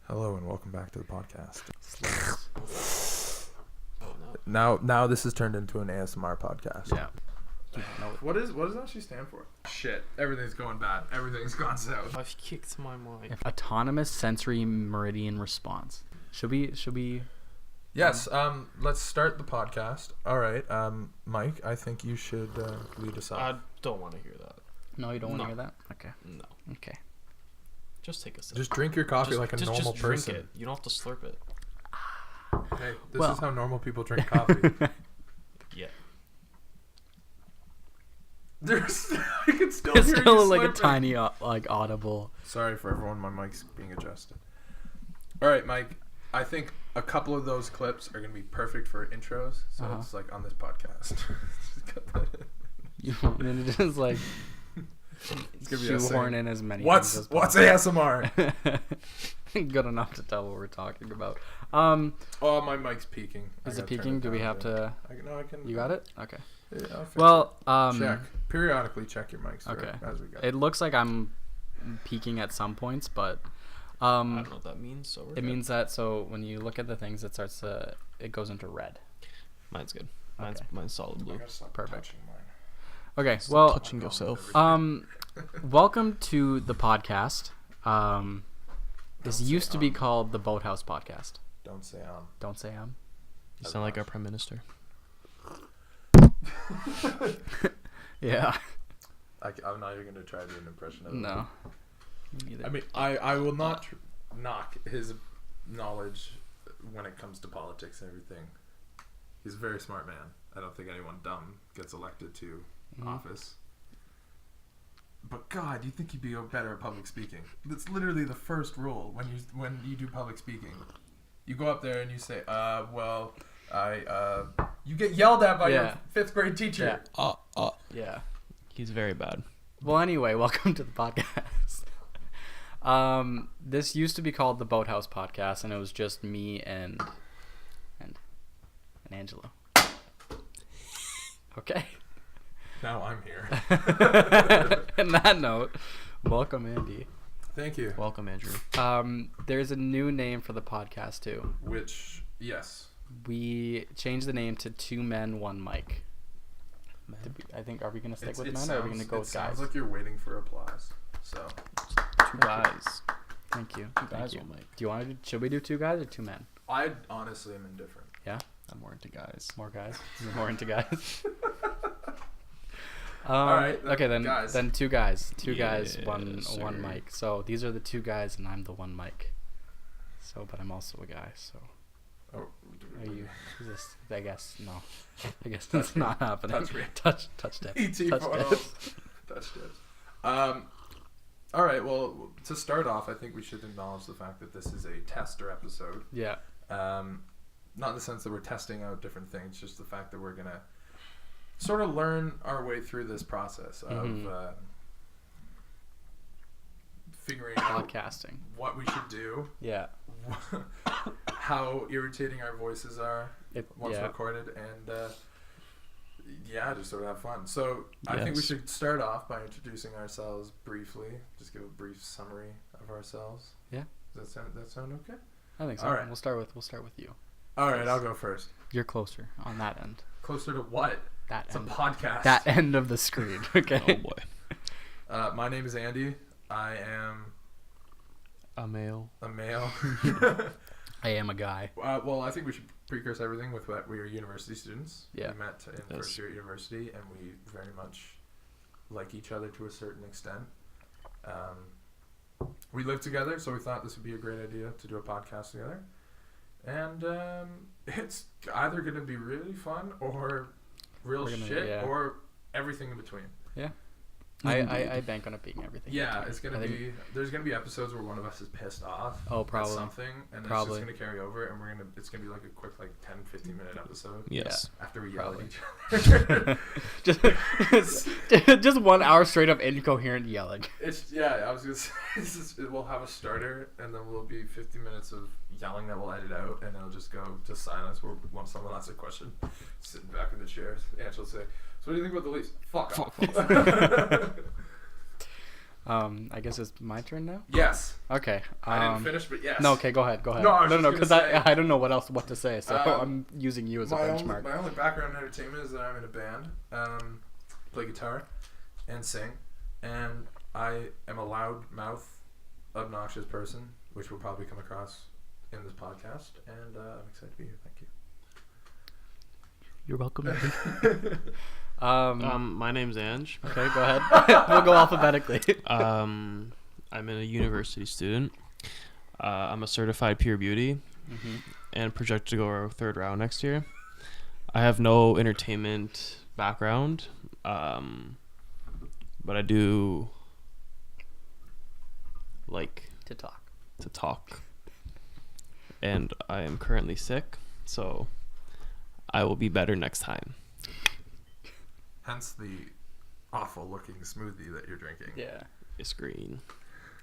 Hello and welcome back to the podcast. Oh no. Now this has turned into an ASMR podcast. Yeah. What does that she stand for? Shit, everything's going bad. Everything's gone south. I've kicked my mind. Autonomous sensory meridian response. Should we? Yes. Let's start the podcast. All right. Mike, I think you should lead us I off. don't want to hear that. No, you don't want No. to hear that. Okay. No. Okay. Just take a sip. Just drink your coffee like a normal just person. Drink it. You don't have to slurp it. Hey, this Well- is how normal people drink coffee. Yeah. There's, I can still It's hear still you like a slurping. tiny, audible. Sorry for everyone. My mic's being adjusted. All right, Mike. I think a couple of those clips are gonna be perfect for intros. So Uh-huh. it's like on this podcast. Just cut that in. You want me to just like It's gonna be us shoehorn saying, in as many. What's things as ASMR? Good enough to tell what we're talking about. Oh, my mic's peaking. I Is it gotta turn peaking? Do we down have a bit. to? No, I can. You got it? Okay. Yeah, I'll fix Well, it. Check. Periodically check your mics. Okay. As we go. It looks like I'm peaking at some points, but I don't know what that means. So we're it good. means that so when you look at the things, it starts to it goes into red. Mine's good. Okay. Mine's solid I blue. gotta stop Perfect. touching mine. Okay. Stop Well, touching yourself. welcome to the podcast. This Don't say used to be called the Boathouse Podcast. Don't say Don't say You sound like our prime minister. Yeah. I'm not even gonna try to do an impression of it. No. Me neither. I mean, I will not knock his knowledge when it comes to politics and everything. He's a very smart man. I don't think anyone dumb gets elected to Mhm. office. But God, you think he'd be better at public speaking? That's literally the first rule when you do public speaking. You go up there and you say, you get yelled at by your Yeah. 5th grade teacher. Yeah. He's very bad. Well, anyway, welcome to the podcast. This used to be called the Boathouse Podcast, and it was just me and Angelo. Okay. Now I'm here. On that note, welcome, Andy. Thank you. Welcome, Andrew. There's a new name for the podcast too. Which, yes. We changed the name to Two Men, One Mic. I think, are we gonna stick with men, or are we gonna go with sounds guys? like you're waiting for applause. So, Two guys. Thank you. Two guys Thank you. will make. Do you want to? Should we do two guys or two men? I honestly am indifferent. I'm more into guys. More guys. You're more into guys. Alright, Okay, then guys. then two guys. Two guys, one Yes, one sir. mic. So these are the two guys, and I'm the one mic. So, but I'm also a guy. So Oh, are you? Is this? I guess no. I guess that's not happening. Touch me. Touch dip. E.T. Touch photos. dip. Touch tips. All right. Well, to start off, I think we should acknowledge the fact that this is a tester episode. Yeah. Not in the sense that we're testing out different things, just the fact that we're gonna sort of learn our way through this process of Mhm. figuring out Podcasting. what we should do, Yeah. how irritating our voices are once Yeah. recorded, and just sort of have fun. So I think we Yes. should start off by introducing ourselves briefly. Just give a brief summary of ourselves. Yeah. Does that sound okay? I think so. All right. We'll start with you. All right, I'll go first. You're closer on that end. Closer to what? That It's a end. podcast. That end of the screen. Okay. Oh boy. My name is Andy. I am A male. a male. I am a guy. Well, I think we should precursor everything with that we are university students. Yeah. We met in Yes. first year at university, and we very much like each other to a certain extent. We live together, so we thought this would be a great idea to do a podcast together. And it's either going to be really fun or real We're gonna- shit yeah. or everything in between. I bank on it being everything. Yeah, between. it's gonna I think- be. There's gonna be episodes where one of us is pissed off. Oh, at probably. something, and then Probably. it's just gonna carry over, and it's gonna be like a quick 10-15 minute episode Yes. after we yell at Probably. each other. just 1 hour straight up incoherent yelling. I was gonna say we'll have a starter, and then we'll be 50 minutes of yelling that we'll edit out, and it'll just go to silence where once someone asks a question, sitting back in the chairs, Angela will say, "So what do you think about the lease?" Fuck off. I guess it's my turn now. Yes. Okay. I didn't finish, but yes. No. Okay. Go ahead. Go ahead. No, I was just because gonna say- I don't know what to say, so Um, I'm using you as a my benchmark. only background in entertainment is that I'm in a band, play guitar, and sing, and I am a loud mouth, obnoxious person, which will probably come across in this podcast, and I'm excited to be here. Thank you. You're welcome. My name's Ange. Okay. Go ahead. We'll go alphabetically. I'm a university student. I'm a certified pure beauty and projected to go our third round next year. I have no entertainment background, but I do like To talk. to talk. And I am currently sick, so I will be better next time. Hence the awful looking smoothie that you're drinking. Yeah. It's green.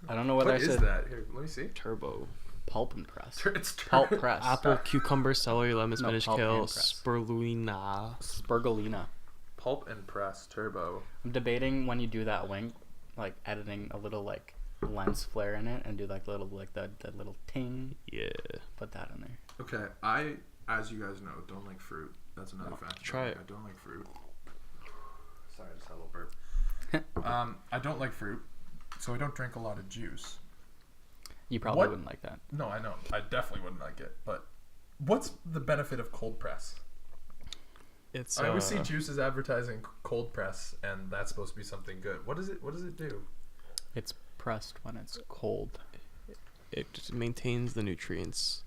I don't know whether What I is said that? Here, let me see. Turbo. pulp and press. It's Pulp press. Apple, cucumber, celery, lemon, No, spinach, pulp kale, and press. spirulina. Spurgolina. Pulp and Press Turbo. I'm debating when you do that wink, like editing a little like lens flare in it and do like little like the little ting. Yeah. Put that in there. Okay, I, as you guys know, don't like fruit. That's another fact. Try it. I don't like fruit. Sorry, I just had a little burp. I don't like fruit, so I don't drink a lot of juice. You probably What? wouldn't like that. No, I know. I definitely wouldn't like it. But what's the benefit of cold press? It's I always see juices advertising cold press, and that's supposed to be something good. What does it do? It's pressed when it's cold. it just maintains the nutrients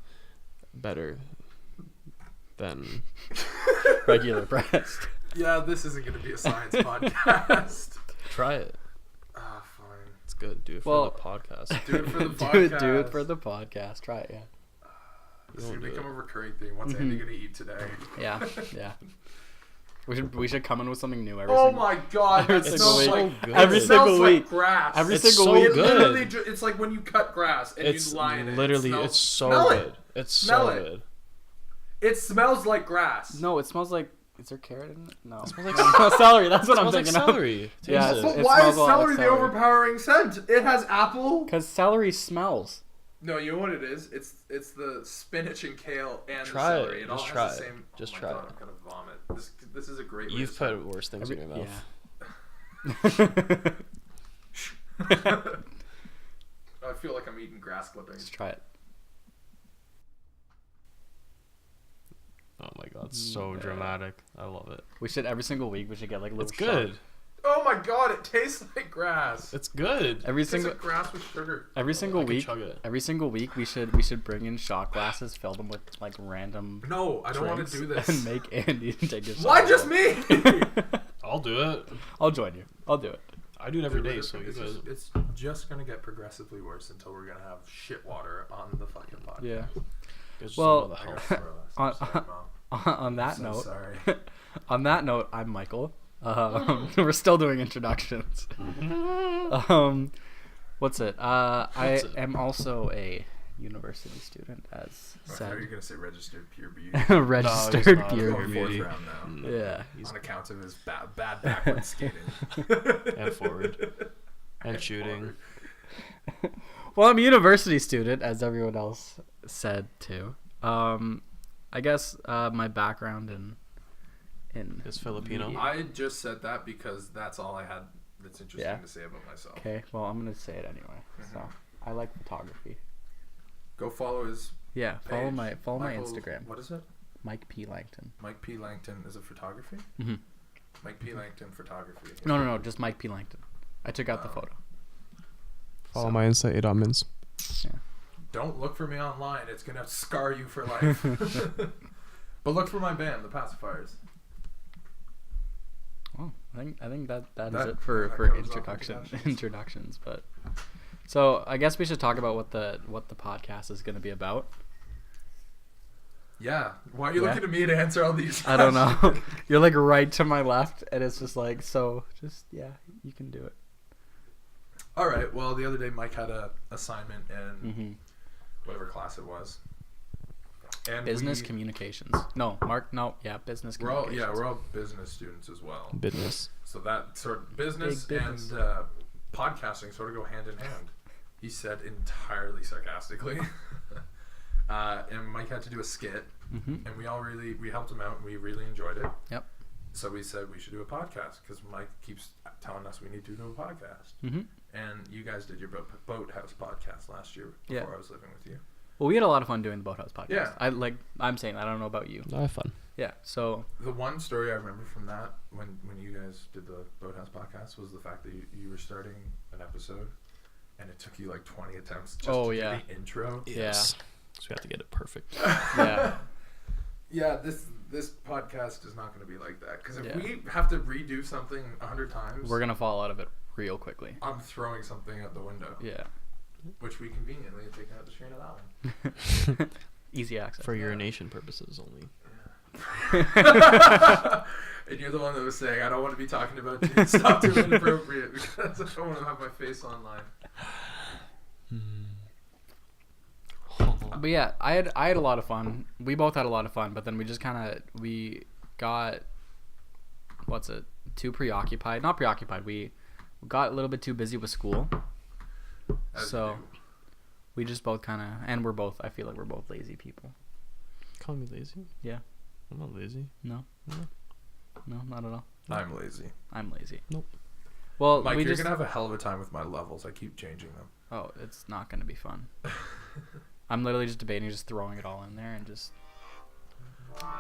better than Regular pressed. Yeah, this isn't going to be a science podcast. try it. Ah, fine. It's good. Do it for Well- the podcast. Do it for the podcast. do it for the podcast. Try it, yeah. This You should won't do become it. a recurring thing. What's Andy going to eat today? Yeah, yeah. We should come in with something new every Oh single my god, that Every smells single like week. good. Every it smells single like week. grass. Every It's single so week. It good. literally it's like when you cut grass and It's you lie in it. literally, It smells, it's so smell good. It. It's Smell so it. good. It smells like grass. No, it smells like. Is there carrot in it? No. It smells like No, celery. That's what it I'm smells like thinking of. celery. Yeah, Taste it's- it. But why is smells a lot like celery the celery. overpowering scent? It has apple. Because celery smells. No, you know what it is? It's the spinach and kale and Try the it. celery. It all Just has try the it. same. Just oh my try God, it. I'm gonna vomit. This is a great. way You've to put worse things in your mouth. Yeah. I feel like I'm eating grass clippings. Let's try it. Oh my god, it's so Yeah. dramatic. I love it. We should every single week. We should get like a little. It's good. shot. Oh my god, it tastes like grass. It's good. Every It's single like grass with sugar. every single I could week. chug it. Every single week, we should bring in shot glasses, fill them with like random. No, I don't want drinks, to do this. And make Andy take a shot. Why just me? I'll do it. I'll join you. I'll do it. I do it every day, so you it's, guys. it's just gonna get progressively worse until we're gonna have shit water on the fucking podcast. Yeah. Just Well, know the I health. gotta throw this. I'm sorry, Mom. On that So note, sorry. on that note, I'm Michael. We're still doing introductions. What's it? I What's it? am also a university student, as I thought you said. were gonna say registered pure beauty. Registered No, he's not. pure Going beauty. fourth round now. Yeah. He's On account of his bad backwards skating. and forward and shooting. Well, I'm a university student, as everyone else said too. I guess my background in Is Filipino. media- I just said that because that's all I had that's interesting Yeah. to say about myself. Okay, well, I'm gonna say it anyway. So I like photography. Go follow his Yeah, follow page. my Michael- Instagram, What is it? Mike P Langton. Mike P. Langton is it photography? Mm-hmm. Mike P. Langton photography. No, just Mike P Langton. I took out the photo. Follow my Insta, A.Mins. Don't look for me online. It's gonna scar you for life. But look for my band, the Pacifiers. Well, I think that is That- it for that covers all introductions. introductions. But so I guess we should talk about what the podcast is going to be about. Yeah. Why are you Yeah. looking at me to answer all these? I don't know. questions? You're like right to my left, and it's just like so. Just yeah, you can do it. All right. Well, the other day Mike had a assignment in Mm-hmm. whatever class it was. And Business we, communications. No, Mark. No, yeah, business we're all communications. we're all business students as well. Business. So that sort of business, Big business. and podcasting sort of go hand in hand. He said entirely sarcastically. And Mike had to do a skit, and we helped him out, and we really enjoyed it. Yep. So we said we should do a podcast because Mike keeps telling us we need to do a podcast. And you guys did your Boathouse podcast last year before I was living with you. Well, we had a lot of fun doing the Boathouse podcast. Yeah. I'm saying, I don't know about you. I have fun. Yeah. So The one story I remember from that when you guys did the Boathouse podcast was the fact that you were starting an episode, and it took you like 20 attempts just to do the intro. Yes. So we have to get it perfect. yeah. Yeah, this podcast is not going to be like that because if Yeah. we have to redo something 100 times, We're gonna fall out of it real quickly. I'm throwing something out the window, Yeah. which we conveniently have taken out the screen of that one. Easy access. For urination purposes only. And you're the one that was saying, I don't want to be talking about stuff too inappropriate because I don't want to have my face online. But yeah, I had a lot of fun. We both had a lot of fun, but then we just we got too preoccupied. Not preoccupied. We got a little bit too busy with school. As So you do. we just both and I feel like we're both lazy people. Call me lazy? Yeah. I'm not lazy. No, not at all. I'm lazy. I'm lazy. Nope. Well, Mike, we you're just going to have a hell of a time with my levels. I keep changing them. oh, it's not gonna be fun. I'm literally just debating, just throwing it all in there and just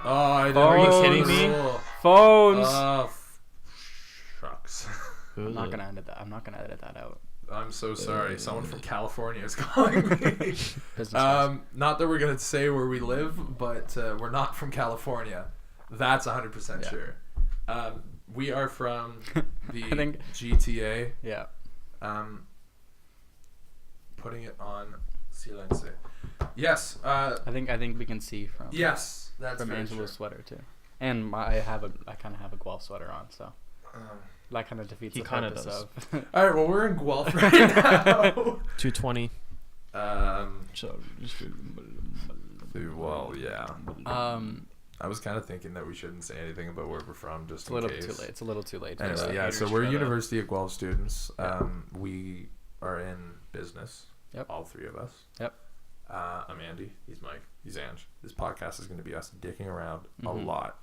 Oh, I know. Are you kidding me? phones. Shucks. I'm not gonna edit that. I'm not gonna edit that out. I'm so sorry. Someone from California is calling me. Business. Not that we're going to say where we live, but we're not from California. That's 100% Yeah. sure. We are from the I think- GTA. yeah. Putting it on silence. Yes. I think we can see from Yes. That's from very Angela's true. sweater too. And I kind of have a Guelph sweater on, so that kind of defeats He the kinda purpose does. of. All right. Well, we're in Guelph right now. 220. So Well, yeah. um, I was kind of thinking that we shouldn't say anything about where we're from, just it's a little too late. It's a little too late. Anyway, yeah. So we're University of Guelph students. We are in business. Yep. All three of us. Yep. I'm Andy. He's Mike. He's Ange. This podcast is going to be us dicking around a Mhm. lot.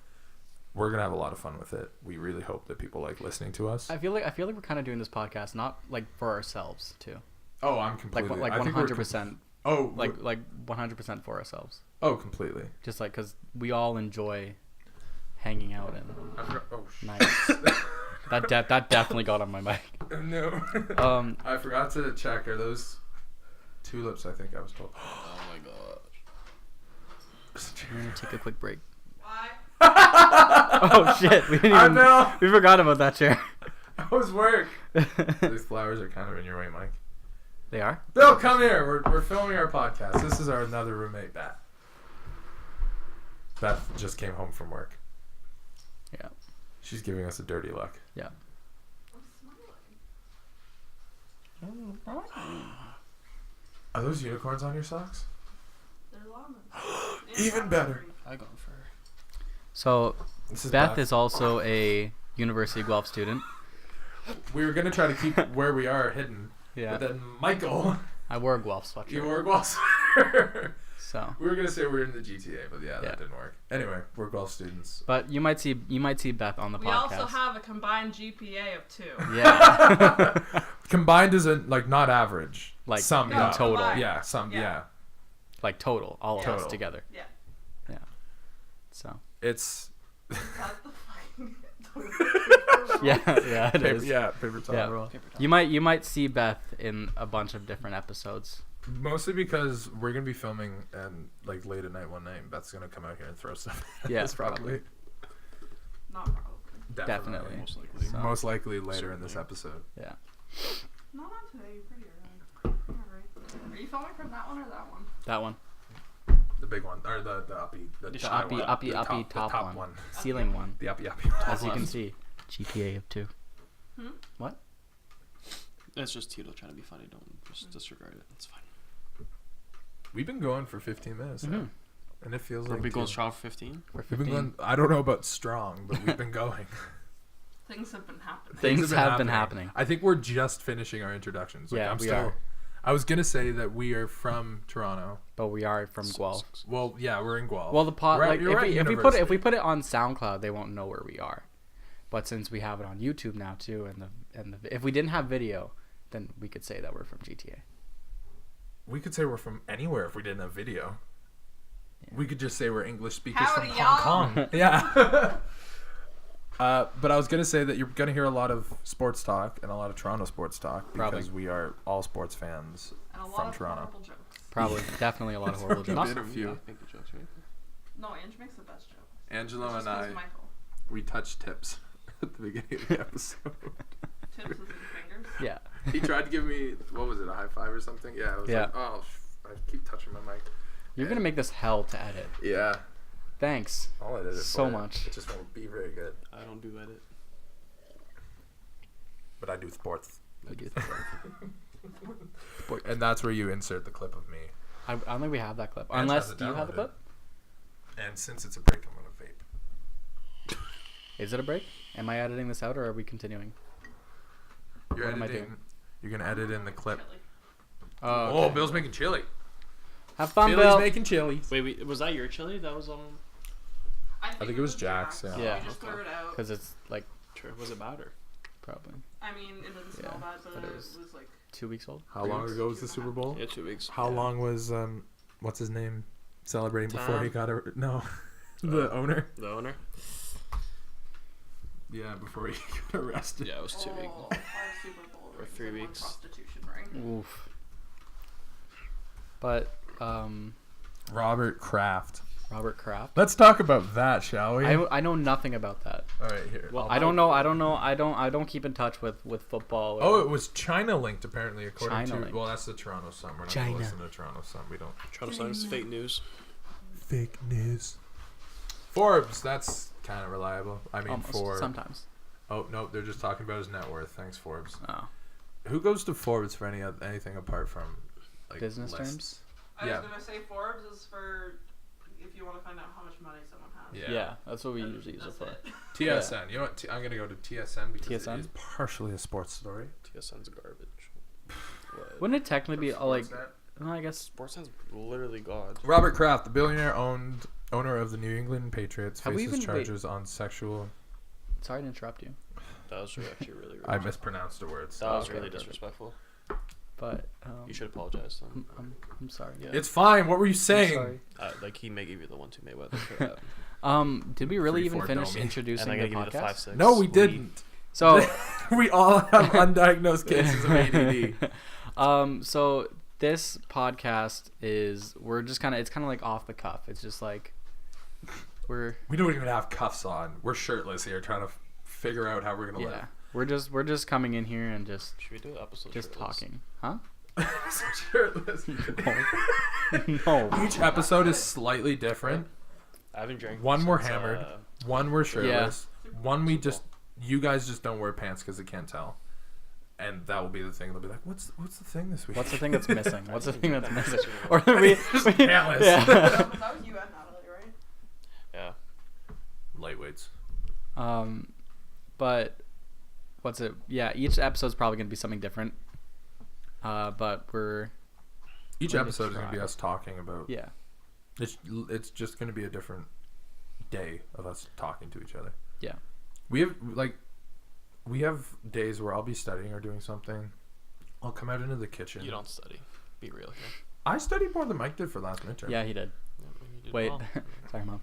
We're gonna have a lot of fun with it. We really hope that people like listening to us. I feel like we're kind of doing this podcast not like for ourselves too. Oh, I'm completely Like I think we're 100%. Oh, Like 100% for ourselves. oh, completely. Just like because we all enjoy hanging out and I forgot. Oh, nice. that definitely got on my mic. no. I forgot to check. Are those tulips? I think I was told. Oh my god. I'm gonna take a quick break. Why? Oh shit! We didn't I even. know. We forgot about that chair. That was work. These flowers are kind of in your way, Mike. They are. Bill, come here. We're filming our podcast. This is our another roommate, Beth. Beth just came home from work. Yeah. She's giving us a dirty look. Yeah. I'm smiling. Are those unicorns on your socks? They're llamas. Even better. I go for So This is Beth is also a University of Guelph student. We were gonna try to keep where we are hidden, Yeah. but then Michael, I wore a Guelph sweatshirt. you wore a Guelph sweater. So, We were gonna say we're in the GTA, but yeah, Yeah. that didn't work. Anyway, we're Guelph students. but you might see Beth on the We podcast. also have a combined GPA of 2. Yeah. Combined isn't like not average. Like, some in yeah. total. Combined. Yeah, some Yeah. yeah. Like total, all of us Total. together. Yeah. Yeah. So. It's That's the fucking. Yeah, yeah, it paper, is. yeah, paper towel Yeah. roll. You might see Beth in a bunch of different episodes. Mostly because we're gonna be filming and like late at night one night. Beth's gonna come out here and throw stuff. at Yeah, us, probably. Not probably. Definitely. most likely. So, Most likely later in this episode. yeah. Not on today. You're pretty early. Alright. Are you filming from that one or that one? That one. The big one, or the uppy, the The shy uppy, one, uppy, the uppy top, top the top one. one. Ceiling one. The uppy uppy. One. As you can see, GPA of 2. Hmm? What? It's just Tito trying to be funny. Don't just disregard it. It's fine. We've been going for 15 minutes now, Mhm. and it feels We'll like be going two. strong for 15. We're We've been 15. going. I don't know about strong, but we've been going. Things have been happening. Things have been happening. I think we're just finishing our introductions. Like, Yeah, I'm we still. are. I was gonna say that we are from Toronto. But we are from Guelph. Well, yeah, we're in Guelph. Well, the pod, We're at- like you're at if we university. put it on SoundCloud, they won't know where we are. But since we have it on YouTube now too, and if we didn't have video, then we could say that we're from GTA. We could say we're from anywhere if we didn't have video. Yeah. We could just say we're English speakers Howdy, from y'all. Hong Kong. Yeah. But I was gonna say that you're gonna hear a lot of sports talk and a lot of Toronto sports talk because Probably. we are all sports fans And a lot from of Toronto. horrible jokes. Probably, definitely a lot of horrible Been jokes. a few. I think the jokes, right? No, Ange makes the best jokes. Angelo It's and just 'cause I, Michael. we touched tips at the beginning of the episode. Tips with his fingers. Yeah. He tried to give me, what was it, a high five or something? Yeah, I was Yeah. like, oh, I keep touching my mic. You're gonna make this hell to edit. Yeah, Thanks. I'll edit it So for you. much. It just won't be very good. I don't do edit. But I do sports. We do. And that's where you insert the clip of me. I don't think we have that clip. Ange Unless, has it do you have the downloaded. clip? And since it's a break, I'm going to vape. Is it a break? Am I editing this out or are we continuing? You're What am I editing. doing? You're going to edit in the clip. Chili. Oh, Okay. Bill's making chili. Have fun, Billy's Bill. making chili. Wait, was that your chili? That was on. I think it was Jack's, yeah. Yeah. We just threw it out. Because it's like Sure. Was it bad or? probably I mean, it didn't smell Yeah, bad, but, but it it was, was- like... 2 weeks old. How long ago was the Super Bowl? Yeah, 2 weeks. How Yeah. long was what's his name celebrating before he Tom? got the owner? The owner? Yeah, before he got arrested. Yeah, it was 2 weeks. Oh, 5 Super Bowl Or rings 3 and one weeks. prostitution ring. Oof. But Robert Kraft. Robert Kraft. Let's talk about that, shall we? I know nothing about that. All right, here. Well, I don't know. I don't keep in touch with football. Oh, it was China linked apparently, according China to. linked. Well, that's the Toronto Sun. We're not China. gonna listen to Toronto Sun. We don't. Trying to sign fake news. Fake news. Forbes. That's kind of reliable. I mean, Almost, sometimes. Oh no, they're just talking about his net worth. Thanks, Forbes. Oh. Who goes to Forbes for anything apart from like Business lists? terms? I Yeah. was gonna say Forbes is for if you want to find out how much money someone has. Yeah, that's what we And usually use it that's for. TSN. You know what? I'm gonna go to TSN because TSN? it is partially a sports story. TSN's garbage. What? Wouldn't it technically be like? Sportsnet. Well, I guess. Sportsnet's literally god. Robert Kraft, the billionaire owner of the New England Patriots, Have we faces even- wait. charges on sexual. Sorry to interrupt you, That was actually really rude. I mispronounced the words. That was Okay, really okay. disrespectful. but You should apologize to him. I'm sorry. Yeah. It's fine. What were you I'm saying? sorry. Like he may give you the 1-2 Mayweather for that. Did we really even 3-4 finish Domi. introducing and I'm the gonna give you the podcast? 5-6. No, we didn't. So, We all have undiagnosed cases of ADD. so this podcast is it's kind of like off the cuff. It's just like we're We don't even have cuffs on. We're shirtless here, trying to figure out how we're gonna yeah we're just coming in here and just Should we do an episode? shirtless? talking, huh? live. Shirtless. No. Each episode is slightly different. I haven't drank. One we're since, hammered. One we're shirtless. Super One we Super just. You guys just don't wear pants because they can't tell. And that will be the thing. They'll be like, "What's the thing this week?" What's the thing that's missing? What's the thing that's missing? Or Or we, Just pantless. yeah. That was you and Natalie, right? Yeah. Lightweights. But what's it? Yeah, each episode's probably gonna be something different. But Each We're gonna episode is gonna be try. us talking about. yeah. It's just gonna be a different day of us talking to each other. Yeah. We have days where I'll be studying or doing something. I'll come out into the kitchen. You don't study. Be real here. I studied more than Mike did for last midterm. Yeah, he did. Yeah, you did Wait, well. sorry, mom.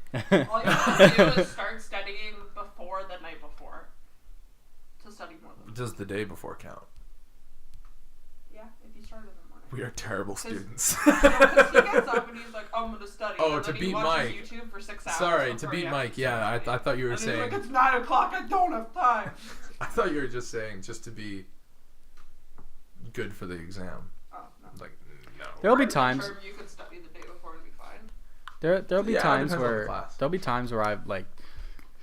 All you have to do is start studying before the night before to study more than. Does the day before count? Yeah, if you start in the morning. We are terrible 'Cause- students. Because he gets up and he's like, I'm gonna study. Oh, and to then he beat watches Mike. YouTube for 6 hours. Sorry, to before beat he Mike. actually Yeah, starts I thought you were and saying. he's like, it's 9 o'clock. I don't have time. I thought you were just saying just to be good for the exam. Oh no. Like no. There'll be For a times. midterm, you could study the day before and be fine. There'll be Yeah, it times depends on the where class. there'll be times where I've like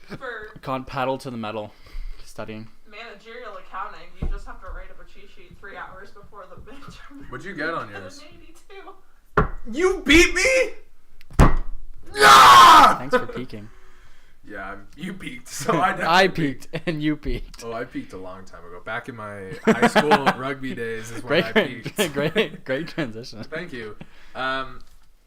For gone paddle to the metal, studying. managerial accounting, you just have to write up a cheat sheet 3 hours before the midterm. What'd you get on Get an yours? 82. You beat me. Yeah. Thanks for peeking. Yeah, you peaked. So I I definitely peaked and you peaked. Oh, I peaked a long time ago. Back in my high school rugby days is when I peaked. Great transition. Thank you.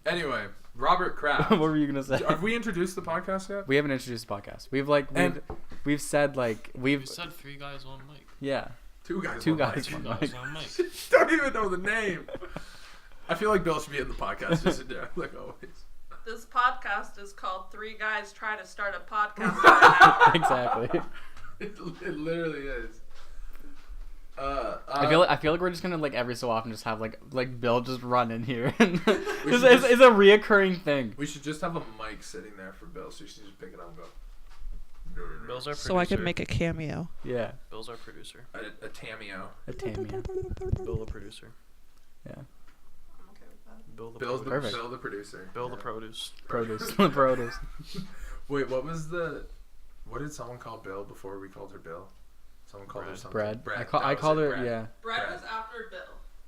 Anyway, Robert Kraft. What were you gonna say? Have we introduced the podcast yet? We haven't introduced the podcast. We've said We said 3 guys, 1 mic. yeah. Two guys. Two one guys, mic. 2 one guys, mic. 1 mic. Don't even know the name. I feel like Bill should be in the podcast just there, like always. This podcast is called Three Guys Try to Start a Podcast Right Now. Exactly. It literally is. I feel like we're just gonna like every so often just have like Bill just run in here and should it's a reoccurring thing. We should just have a mic sitting there for Bill, so you should just pick it up and go. Bill's our producer. So I could make a cameo. Yeah. Bill's our producer. A Tameo. A Tamia. Bill the producer. Yeah. I'm okay with that. Bill the Bill's the, producer. Perfect. Bill the producer. Bill the Yeah. produce. Produce. Produce. Wait, what did someone call Bill before we called her Bill? Someone called her Bread. something. Bread. Bread. I That called was her. it, bread. Yeah. Brett Brett. was after Bill.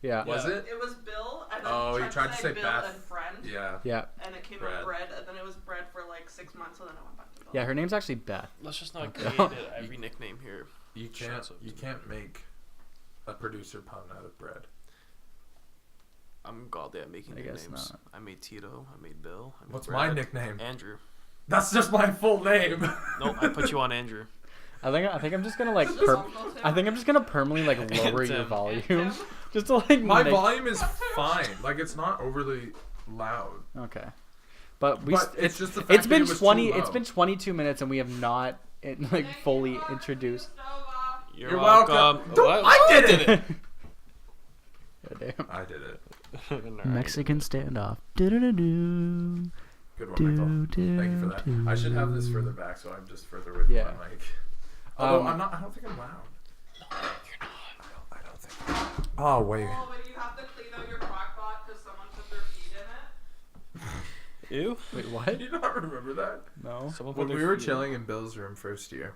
Yeah. Was it? It was Bill, and then Oh, he tried to say Bill Beth. and friend, Yeah. Yeah. and it came Bread. out bread, and then it was bread for like 6 months, and then it went back to Bill. Yeah. Her name's actually Beth. Let's just not Okay. create every nickname here. You Shuts up. can't make a producer pun out of bread. I'm godly at making I guess nicknames. not. I made Tito. I made Bill. I made What's Brad, my nickname? Andrew. That's just my full name. Nope, I put you on Andrew. I think I'm just gonna like. Is this Uncle Tim? I think I'm just gonna permanently like lower your Tim. volume, Tim? just to like. My make- volume is fine. Like it's not overly loud. Okay. But we. But it's just the fact It's that been it was 20. too It's low. been 22 minutes and we have not like Thank fully you, Lord, introduced. for the stove off. You're welcome. welcome. Don't- What? I did it. Yeah, damn. I did it. Alright. Mexican standoff. Do-do-do-do. Good one, Michael. Thank you for that. I should have this further back, so I'm just further away from Yeah. my mic. Although Um, I don't think I'm loud. I don't think. Oh wait. Oh, but you have to clean out your crock pot because someone put their feet in it. Ew. Wait, Do what? you not remember that? No. Someone When put we their were feet chilling in Bill's room first year.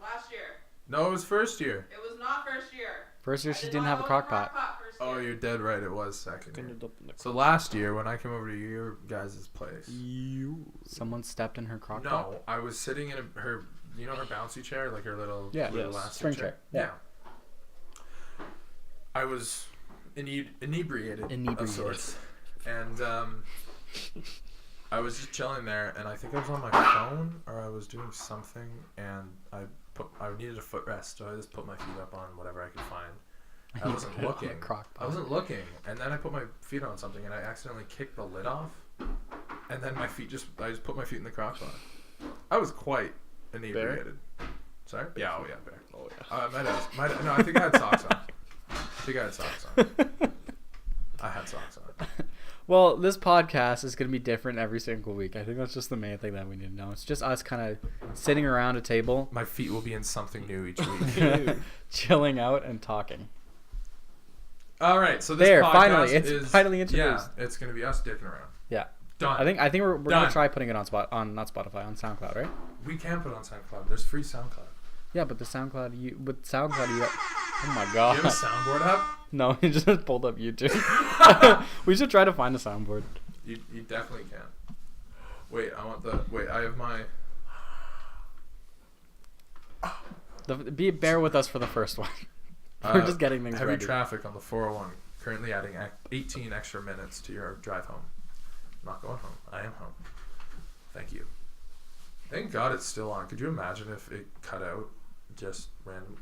Last year. No, it was first year. It was not first year. First year I she did didn't not have a own crock pot. first Oh, year. you're dead right. It was second in. year. Couldn't open the So last year when I came over to your guys' place. Someone stepped in her crock pot. No, I was sitting in her, you know, her bouncy chair, like her little, Yeah. little Yes. elastic Spring chair. chair, yeah. I was inebriated of Inebriated. sorts, and I was just chilling there, and I think I was on my phone or I was doing something, and I needed a footrest, so I just put my feet up on whatever I could find. I wasn't Put it on a looking. crock I pot. wasn't looking, and then I put my feet on something, and I accidentally kicked the lid off, and then I just put my feet in the crock pot. I was quite inebriated. Sorry? Yeah, oh yeah, bear. Oh yeah. No, I think I had socks on. I had socks on. Well, this podcast is gonna be different every single week. I think that's just the main thing that we need to know. It's just us kind of sitting around a table, My feet will be in something new each week. chilling out and talking. All right, so this There, podcast finally, it's is finally introduced. Yeah, it's gonna be us dicking around. Yeah. Done. I think we're Done. gonna try putting it on not Spotify, on SoundCloud, right? We can put it on SoundCloud. There's free SoundCloud. Yeah, but the SoundCloud you oh my Do god. you have a soundboard up? No, you just pulled up YouTube. We should try to find a soundboard. You definitely can. Wait, I have my. Bear with us for the first one. We're just getting things heavy ready. traffic on the 401. Currently adding 18 extra minutes to your drive home. I'm not going home. I am home. Thank you. Thank God it's still on. Could you imagine if it cut out just random?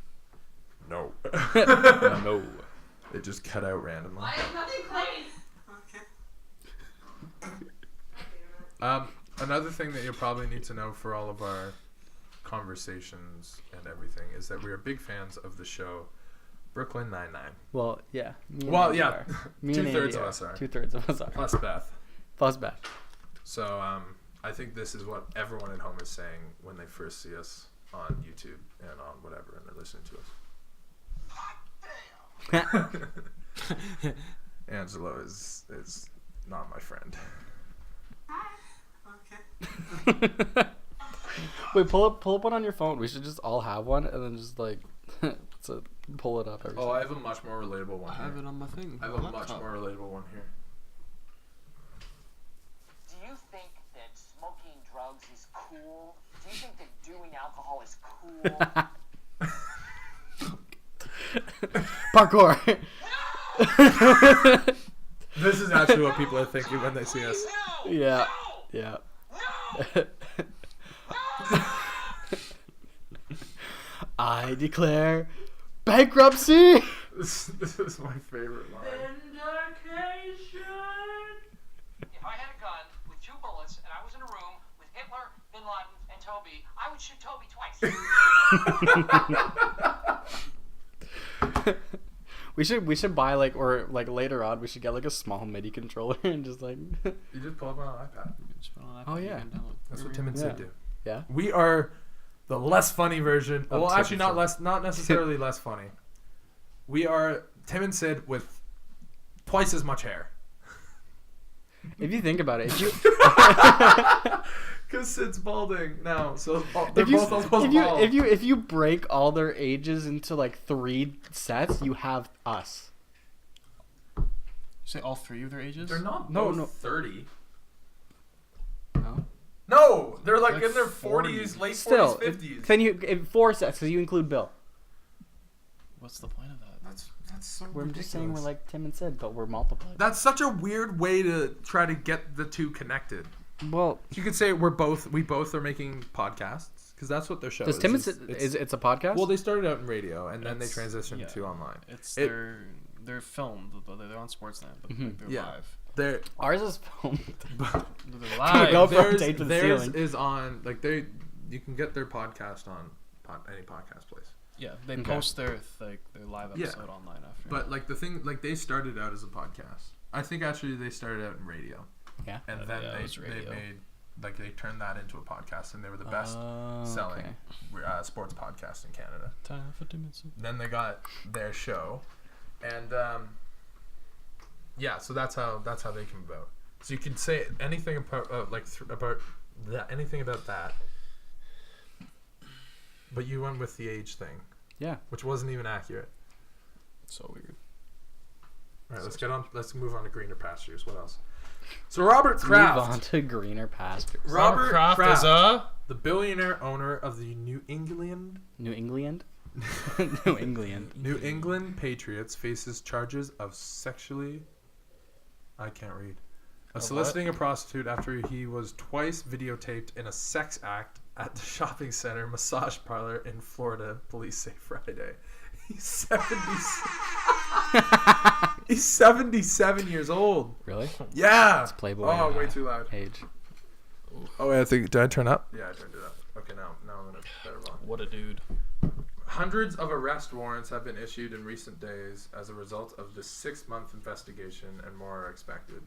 No. No. It just cut out randomly. Why is nothing clean? Another thing that you'll probably need to know for all of our conversations and everything is that we are big fans of the show Brooklyn Nine-Nine. Well, yeah. Me and Well, Andy yeah. are. Me and 2/3 Andy of are. us are. 2/3 of us are. Plus Beth. Plus Beth. So I think this is what everyone at home is saying when they first see us on YouTube and on whatever, and they're listening to us. Angelo is not my friend. Wait, pull up one on your phone. We should just all have one and then just like so pull it up every Oh, I have a much more relatable one. I have here. it on my thing. I have a much more relatable one here. Do you think that smoking drugs is cool? Do you think that doing alcohol is cool? Parkour. This is actually what people are thinking when they see us. No! Yeah. No! Yeah. No! I declare bankruptcy. This is my favorite line. If I had a gun with 2 bullets and I was in a room with Hitler, Bin Laden, and Toby, I would shoot Toby twice. We should buy like, or like later on we should get like a small MIDI controller and just like You just pull up on an iPad. Oh, yeah. That's what Tim and Sid do. yeah. We are the less funny version. Of Well, Tim actually, and not Sid. less, not necessarily less funny. We are Tim and Sid with twice as much hair. If you think about it, if you Because Sid's balding now, so they're if you, both almost if you bald. if you break all their ages into like 3 sets, you have us. You say all 3 of their ages? They're not No, both no. 30. No. No, they're like Like in their 40. 40s, late Still, 40s, 50s. then you 4 sets because you include Bill. What's the point of that? That's so We're just saying we're ridiculous. like Tim and Sid, but we're multiplied. That's such a weird way to try to get the two connected. Well, You could say we both are making podcasts because that's what their show does is. Tim and It's- Sid it's- it's a podcast? well, they started out in radio and then they It's- transitioned yeah. to online. It's It- they're filmed, but they're on Sportsnet, but Mhm. they're Yeah. live. They're Ours is filmed. They're Go live. from theirs, tape to the theirs ceiling. is on like you can get their podcast on any podcast place. Yeah, they Okay. post their live Yeah. episode online after. But like the thing, like they started out as a podcast. I think actually they started out in radio, Yeah. and then Yeah, it they was radio. made they turned that into a podcast, and they were the best selling sports podcast in Canada. Time for Tim and Sid. Then they got their show, and yeah, so that's how they came about. So you could say anything about anything about that, but you went with the age thing, Yeah. which wasn't even accurate. So weird. All right, let's move on to greener pastures. What else? So Robert Move Kraft. on to greener pastures. Robert Kraft Kraft. is a The billionaire owner of the New England New England. New England. New England Patriots faces charges of sexually. I can't read. what? Soliciting a prostitute after he was twice videotaped in a sex act at the shopping center massage parlor in Florida. Police say Friday. He's 77 years old. Really? Yeah. It's Playboy. Oh, way too loud. Age. Oh, wait, I think. Did I turn up? Yeah, I turned it up. Okay, now I'm in a better volume. what a dude. Hundreds of arrest warrants have been issued in recent days as a result of the 6-month investigation, and more are expected.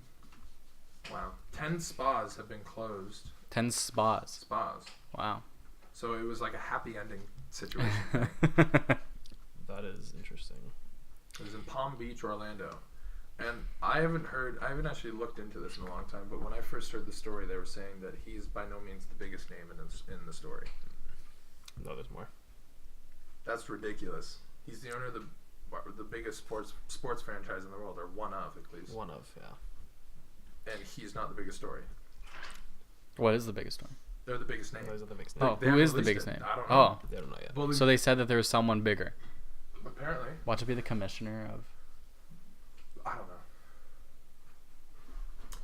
Wow. 10 spas have been closed. 10 spas. Spas. Wow. So it was like a happy ending situation. That is interesting. It was in Palm Beach, Orlando. And I haven't actually looked into this in a long time, but when I first heard the story, they were saying that he's by no means the biggest name in the story. No, there's more. That's ridiculous. He's the owner of the biggest sports franchise in the world, or one of at least. One of, yeah. And he's not the biggest story. What is the biggest one? They're the biggest name. Those are the biggest Oh, name. They who haven't is the released biggest it. name? I don't know. Oh, They don't know yet. Well, so they said that there was someone bigger. apparently, Watch it be the commissioner of. I don't know.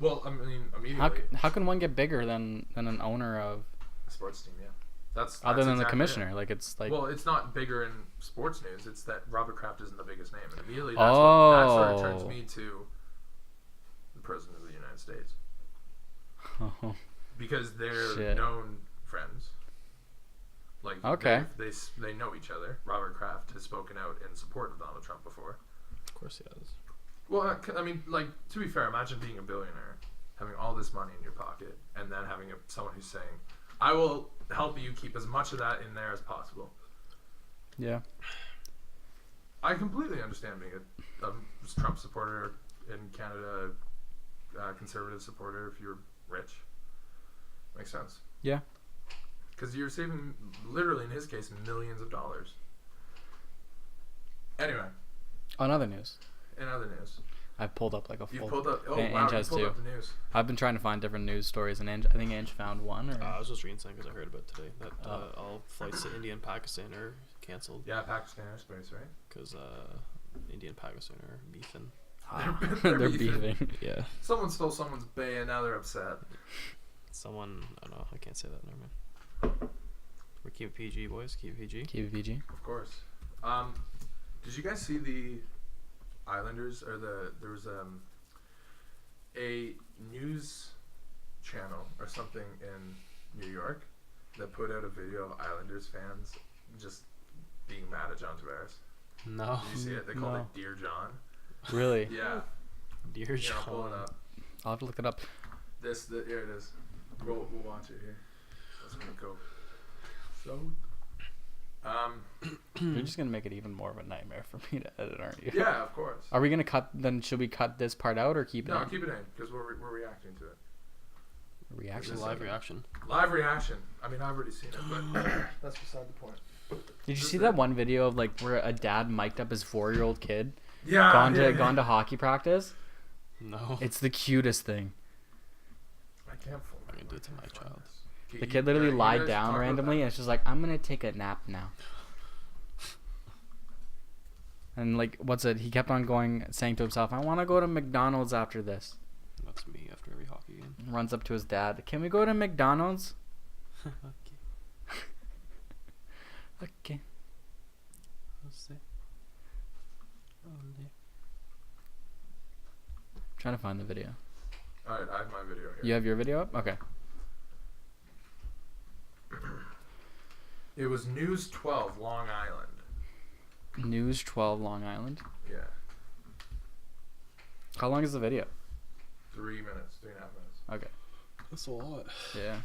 Well, I mean, How, immediately, how can one get bigger than an owner of a sports team, yeah. That's other than the exactly commissioner? it. Like it's like Well, it's not bigger in sports news. It's that Robert Kraft isn't the biggest name, and immediately that sort of turns Oh. me to the president of the United States because they're Shit. known friends. Like, Okay. they know each other. Robert Kraft has spoken out in support of Donald Trump before. Of course he has. Well, I mean, like, to be fair, imagine being a billionaire, having all this money in your pocket, and then having someone who's saying, I will help you keep as much of that in there as possible. yeah. I completely understand being a Trump supporter in Canada, a conservative supporter if you're rich. Makes sense. Yeah. Because you're saving, literally in his case, millions of dollars. Anyway, On other news, in other news, I've pulled up like a You full. pulled up. Oh and wow, Ange you has pulled too. up the news. I've been trying to find different news stories, and Ange, I think Ange found one. Or I was just reading something because I heard about today that Oh. all flights to India and Pakistan are canceled Yeah, Pakistan airspace, right? because India and Pakistan are beefing. they're beefing. Yeah. Someone stole someone's bay and now they're upset. Someone, I don't know, I can't say that. Never mind. We're keep it PG, boys. Keep it PG. Keep it PG. Of course. Did you guys see the Islanders or there was a news channel or something in New York that put out a video of Islanders fans just being mad at John Tavares? No. Did you see it? They called No. it Dear John. Really? Yeah. Dear Yeah, I'll pull it John. up. I'll have to look it up. Here it is. We'll watch it here. That's gonna go. So. You're just gonna make it even more of a nightmare for me to edit, aren't you? Yeah, of course. Are we gonna cut? Then should we cut this part out or keep it? No, in? keep it in because we're reacting to it. It's Reaction. a live reaction. Live reaction. I mean, I've already seen it, but that's beside the point. Did you Just see that- that one video of like where a dad mic'd up his 4-year-old kid Yeah. gone to hockey practice? No. It's the cutest thing. I can't find I'm gonna do it to my child. The kid literally lied down randomly and it's just like, I'm gonna take a nap now. And like, what's it? He kept on saying to himself, I want to go to McDonald's after this. That's me after every hockey game. Runs up to his dad. Can we go to McDonald's? Okay. Okay. Trying to find the video. Alright, I have my video here. You have your video up? Okay. It was News 12, Long Island. News 12 Long Island. Yeah. How long is the video? 3 minutes, 3.5 minutes. Okay. That's a lot. Yeah.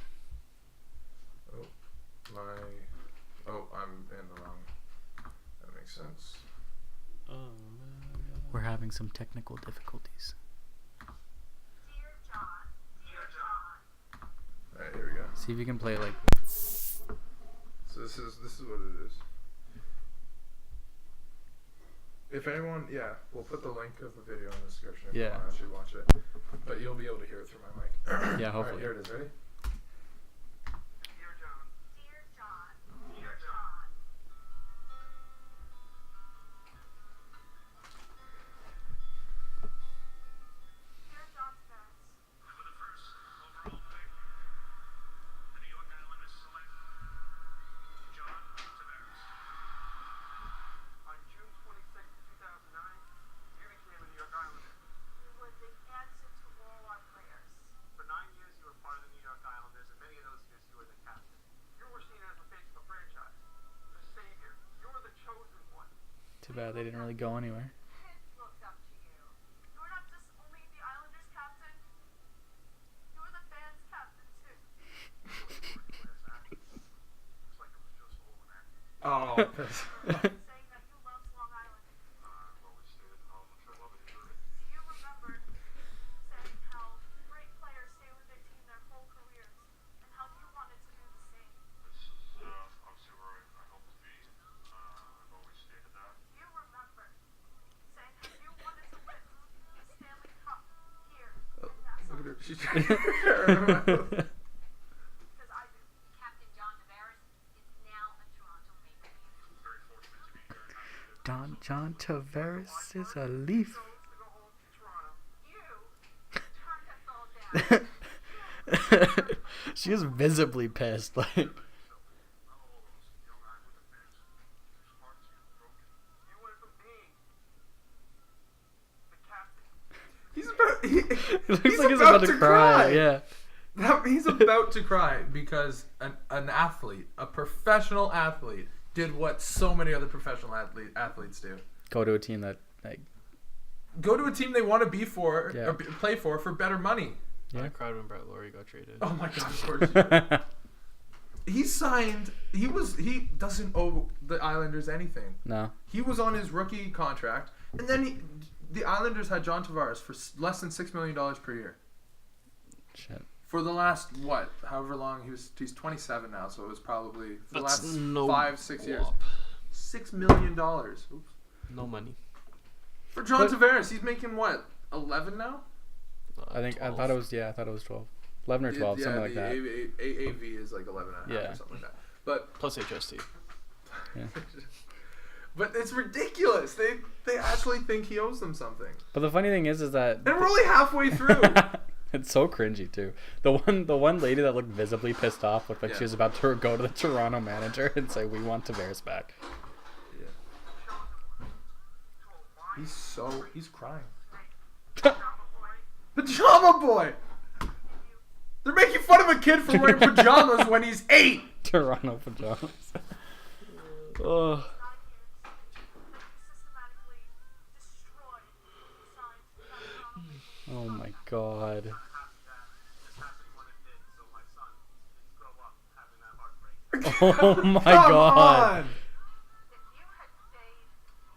I'm in the wrong. That makes sense. Oh my god. We're having some technical difficulties. Alright, here we go. See if you can play like. So this is what it is. If anyone, yeah, we'll put the link of the video in the description if you Yeah. want to actually watch it. But you'll be able to hear it through my mic. Yeah, Alright, hopefully. here it is. Ready? Dear John. Dear John. Dear John. Dear John Tavares. For the first overall pick, the New York Islanders select John Tavares. On June 26, 2009, you became a New York Islander. You were the answer to all our prayers. For 9 years, you were part of the New York Islanders, and many of those years, you were the captain. You were seen as the face of the franchise, the savior. You were the chosen one. Too bad they didn't really go anywhere. Kids looked up to you. You were not just only the Islanders captain, you were the fans captain too. It's like it was just all an act. Oh. Saying that you loved Long Island. I've always stated how much I love it here. Do you remember saying how great players stay with their team their whole careers and how you wanted to do the same? This is obviously where I hope to be. I've always stated that. Do you remember saying how you wanted to win the Stanley Cup here in Nassau? Look at her. She's Because I do. Captain John Tavares is now a Toronto Maple Leaf. Very fortunate to be here and happy to John Tavares is a Leaf. Chose to go home to Toronto. You turned us all down. She is visibly pissed. Like, not all those young Islander fans whose hearts you've broken. You went from being the captain. He's about. it looks He's like he's about about to to cry. cry. Yeah. He's about to cry because an athlete, a professional athlete, did what so many other professional athletes do. Go to a team that like. Go to a team they want to be for Yeah. or play for better money. Yeah. I cried when Brett Laurie got traded. Oh my god, of course. You did. He signed. He doesn't owe the Islanders anything. No. He was on his rookie contract, and then the Islanders had John Tavares for less than $6 million per year Shit. for the last however long he's 27 now, so it was probably for the That's last no 5-6 years. whop. $6 million. Oops. No money. For John But- Tavares, he's making what? 11 now. I thought it was 12. 11 or 12, something like that. AAV is like 11 and a half Yeah. or something like that. But Plus HST. Yeah. but it's ridiculous. They actually think he owes them something. But the funny thing is that And we're only halfway through. it's so cringy too. The one lady that looked visibly pissed off looked like she was about to go to the Toronto manager and say, "We want Tavares back." He's crying. Pajama boy. They're making fun of a kid for wearing pajamas when he's 8. Toronto pajamas. Oh. Systematically destroyed signs. Oh my god. This happened when it did, so my son didn't grow up having that heartbreak. Oh my Come god. on. If you had stayed,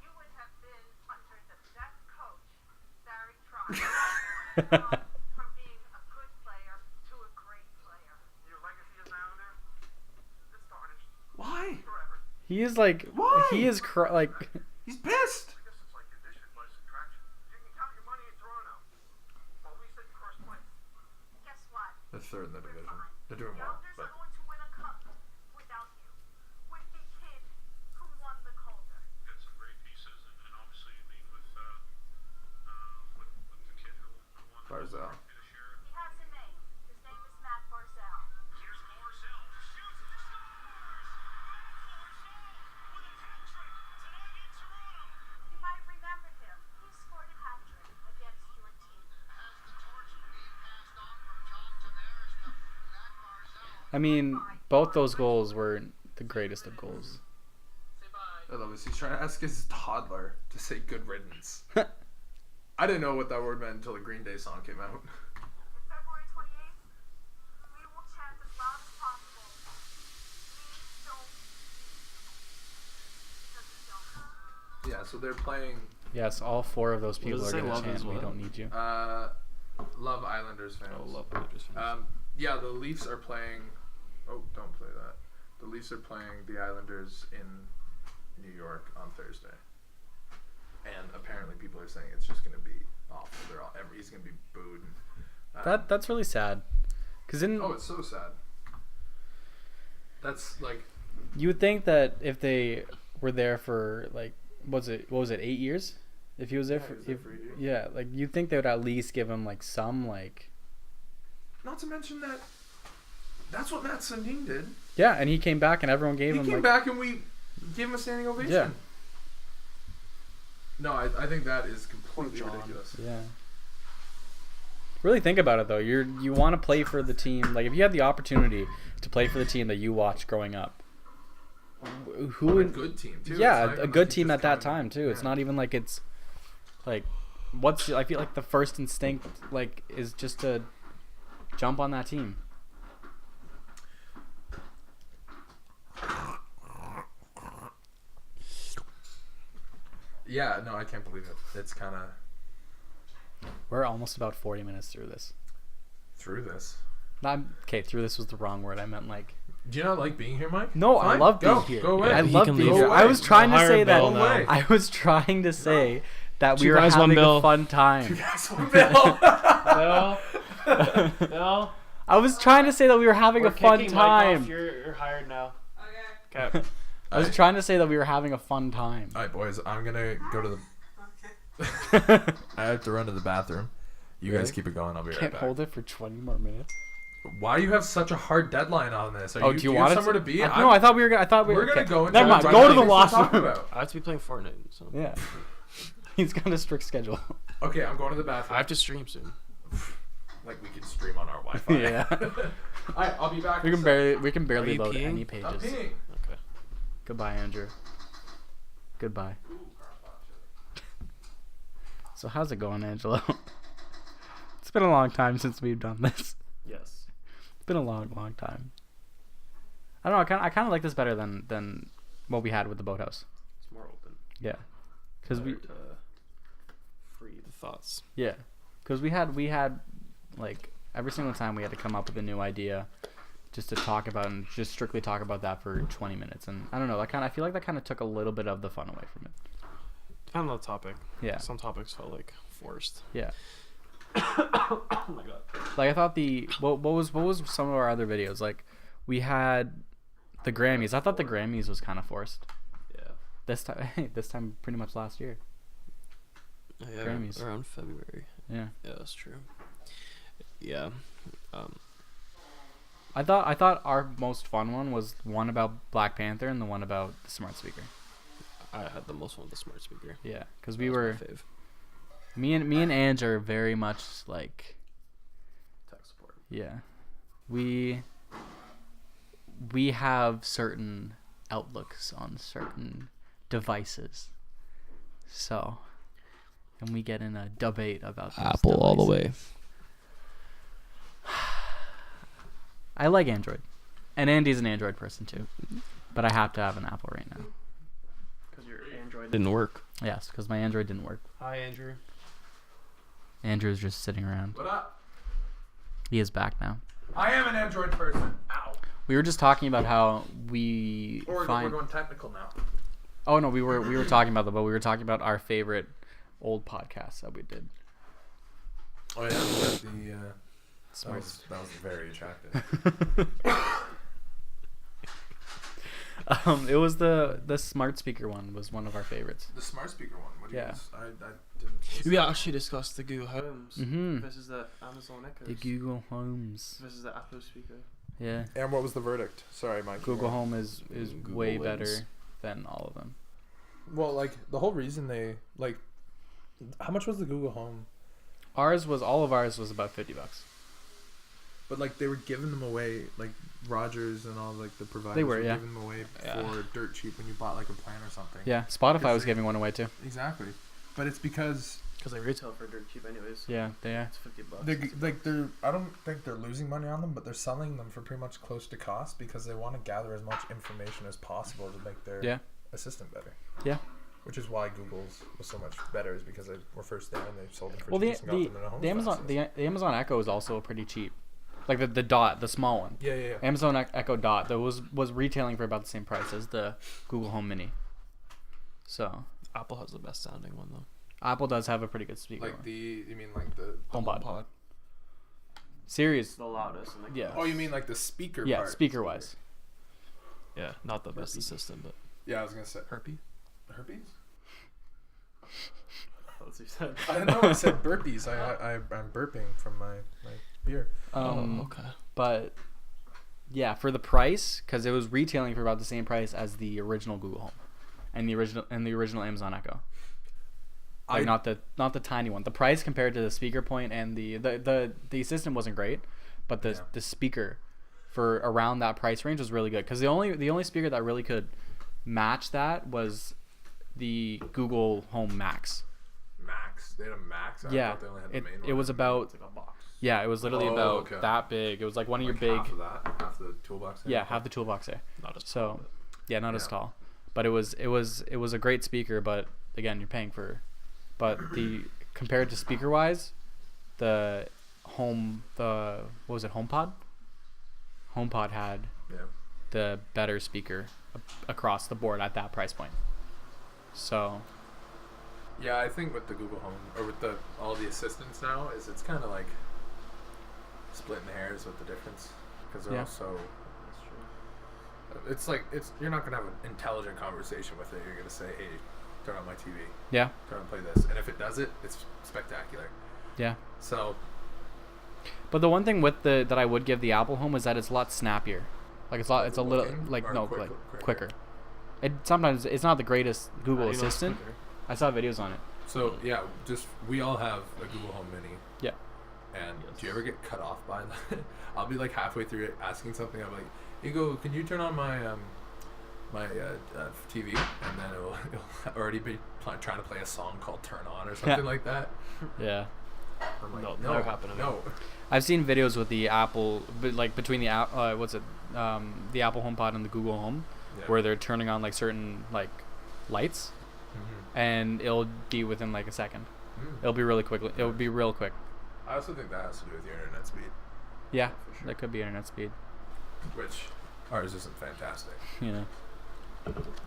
you would have been under the best coach, Barry Trotz, from being a good player to a great player. Your legacy as an Islander, it's tarnished Why? forever. He is like Why? he is like He's pissed. I guess it's like addition by subtraction. You can count your money in Toronto, while we sit in first place. Guess what? They're third in the division. They're doing The well, Islanders but are going to win a cup without you. With the kid who won the Calder. Got some great pieces, and obviously, I mean, with the kid who won Barzal. this year. He has a name. His name is Matt Barzal. Here's Barzal. Shoots and scores! You might remember him. He scored a hat trick against your team. I mean, both those goals were the greatest of goals. I love this. He's trying to ask his toddler to say "good riddance." I didn't know what that word meant until the Green Day song came out. February 28th, we will chant as loud as possible. We don't need you. Because we don't. Yeah, so they're playing Yes, all 4 of those people does are it say gonna love chant, as "We well? don't need you." Love Islanders fans. Oh, love Islanders fans. Yeah, the Leafs are playing. Oh, don't play that. The Leafs are playing the Islanders in New York on Thursday, and apparently people are saying it's just going to be awful. He's going to be booed. That's really sad. Cause Oh, it's so sad. That's like you would think that if they were there for like what was it 8 years? If he was there Yeah, for, he was there for 8 years. yeah, like you'd think they would at least give him like some like not to mention that. That's what Matt Sundin did. yeah, and he came back and everyone gave He him came like back and we gave him a standing ovation. Yeah. No, I think that is completely John. ridiculous. yeah. Really think about it though. You want to play for the team. Like if you had the opportunity to play for the team that you watched growing up, who A would? good team too. Yeah, It's not a even good like team just at that coming- time too. It's yeah. not even like it's like I feel like the first instinct like is just to jump on that team. Yeah, no, I can't believe it. It's kind of We're almost about 40 minutes through this. through this. Okay, through this was the wrong word. I meant like Do you not like being here, Mike? no, I Fine. love being Go. here. Go away. I He love can being leave. here. Go I was away. trying to Hire say that. Bill now. away. I was trying to say that we Two were guys, one having a bill. fun time. That's what Bill. Bill, I was trying to say that we were having we're a fun kicking Mike off. time. You're hired now. Okay. Okay. I was trying to say that we were having a fun time. All right, boys. I'm gonna go to the. I have to run to the bathroom. You guys Really? keep it going. I'll be right Can't back. hold it for 20 more minutes. Why do you have such a hard deadline on this? Do you want have somewhere to be? No, I thought we were. I thought we We're gonna okay. go. And Never mind. run Go out to of the things talk washroom. about. I have to be playing Fortnite, so Yeah. He's got a strict schedule. Okay, I'm going to the I bathroom. have to stream soon. Like we can stream on our Wi-Fi. Yeah. All right, I'll be back. We in a can second. barely you load peeing? any I'm pages. peeing. Okay. Goodbye, Andrew. Goodbye. So how's it going, Angelo? It's been a long time since we've done this. Yes. It's been a long, long time. I don't know. I kind of like this better than what we had with the boathouse. It's more open. Yeah, because we Better to free the thoughts. we had like every single time we had to come up with a new idea just to talk about and just strictly talk about that for 20 minutes. And I don't know. I feel like that kind of took a little bit of the fun away from it. Depending on the topic. Yeah. Some topics felt like forced. Yeah. Oh my god. Like I thought what was some of our other videos? Like we had the Grammys. I thought the Grammys was kind of forced. Yeah. This time pretty much last year. Yeah, Grammys. around February. Yeah. Yeah, that's true. Yeah. I thought our most fun one was one about Black Panther and the one about the smart speaker. I had the most one with the smart speaker. Yeah, because That we was my were fave. me and Ange are very much like, Tech support. yeah, we have certain outlooks on certain devices, so and we get in a debate about those Apple all the devices. way. I like Android, and Andy's an Android person too, but I have to have an Apple right now. Because your Android didn't work. Yes, because my Android didn't work. Hi, Andrew. Andrew's just sitting around. What up? He is back now. I am an Android person. Ow. We were just talking about how we We're find. going technical now. Oh no, we were talking about that, but we were talking about our favorite old podcasts that we did. Oh yeah, that Smart. was very attractive. It was the smart speaker one was one of our favorites. The smart speaker one. What do Yeah. you guys? I didn't. We actually discussed the Google Homes Mhm. versus the Amazon Echoes The Google Homes. versus the Apple speaker. Yeah. And what was the verdict? Sorry, Mike. Google Home is Google way wins. better than all of them. Well, like the whole reason they like, how much was the Google Home? All of ours was about $50. But like they were giving them away, like Rogers and all like the providers. They were, yeah. giving them away Yeah. for dirt cheap when you bought like a plan or something. Yeah, Spotify Because was they- giving one away too. Exactly, but it's because Because they retail for dirt cheap anyways. Yeah, they are. It's $50. they're I don't think they're losing money on them, but they're selling them for pretty much close to cost because they want to gather as much information as possible to make their Yeah. assistant better. Yeah. Which is why Google's was so much better, is because they were first there and they sold them for Well, cheap and got them in a home the Amazon fastest. the Amazon Echo is also pretty cheap, like the Dot, the small one. Yeah. Amazon Echo Dot that was retailing for about the same price as the Google Home Mini. So Apple has the best sounding one though. Apple does have a pretty good speaker. Like you mean like the HomePod. Sirius. The loudest. And Yeah. Oh, you mean like the speaker Yeah, part? speaker wise. Yeah, not the best assistant, but Yeah, I was gonna say Herpy. herpes. That's what you said. I don't know. I said burpees. I'm burping from my beer. Okay. But yeah, for the price, because it was retailing for about the same price as the original Google Home, and the original Amazon Echo. Like not the tiny one. The price compared to the speaker point and the assistant wasn't great, but the speaker for around that price range was really good. Because the only speaker that really could match that was the Google Home Max. Max. They had a Max. I Yeah, thought they only had the it main it one. was about It's like a box. yeah, it was literally Oh, about okay. that big. It was like one of your Like big half of that, half the toolbox. there. yeah, have the toolbox there. Not as So yeah, not as Yeah. tall, but it was a great speaker. But again, you're paying for, but the compared to speaker wise, what was it, HomePod? HomePod had Yeah. the better speaker across the board at that price point. So Yeah, I think with the Google Home or with all the assistants now is it's kind of like splitting hairs with the difference because they're Yeah. all so. That's true. It's like you're not gonna have an intelligent conversation with it. You're gonna say, "Hey, turn on my TV, yeah, turn on play this," and if it does it, it's spectacular. yeah. So But the one thing with that I would give the Apple Home is that it's a lot snappier. Like it's a little Looking like or no quick- like quicker? quicker. It sometimes it's not the greatest Google How do you know it's Assistant. quicker? I saw videos on it. So yeah, just we all have a Google Home Mini. Yeah. And Yes. do you ever get cut off by that? I'll be like halfway through it asking something. I'm like, "You go, can you turn on my TV?" And then it'll already be trying to play a song called "Turn On" or something like that. Yeah. I'm like, No, no, never happened to me. no. I've seen videos with the Apple, but like between the the Apple HomePod and the Google Home, Yeah. where they're turning on like certain like lights, Mhm. and it'll be within like a second. Mm. It'll be really quickly. It'll be real quick. I also think that has to do with your internet speed, Yeah, For sure. that could be internet speed. which ours isn't fantastic. You know.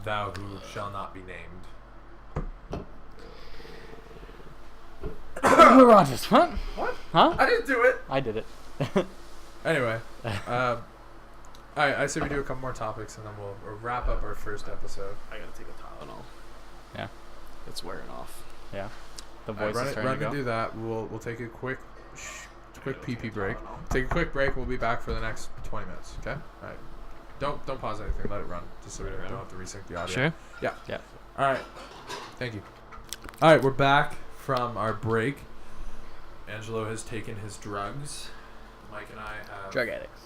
Thou who shall not be named. Who Rogers? What? What? Huh? I didn't do it. I did it. Anyway, all right. I say we do a couple more topics and then we'll wrap up our first episode. I gotta take a Tylenol. Yeah. It's wearing off. Yeah. The All right, voice run is it, starting run to and go. do that. We'll take a quick pee break. Take a quick break. We'll be back for the next 20 minutes. Okay. All right. Don't pause anything. Let it run, just so we don't have to resync the audio. Sure. Yeah. Yeah. All right. Thank you. All right, we're back from our break. Angelo has taken his drugs. Mike and I have Drug addicts.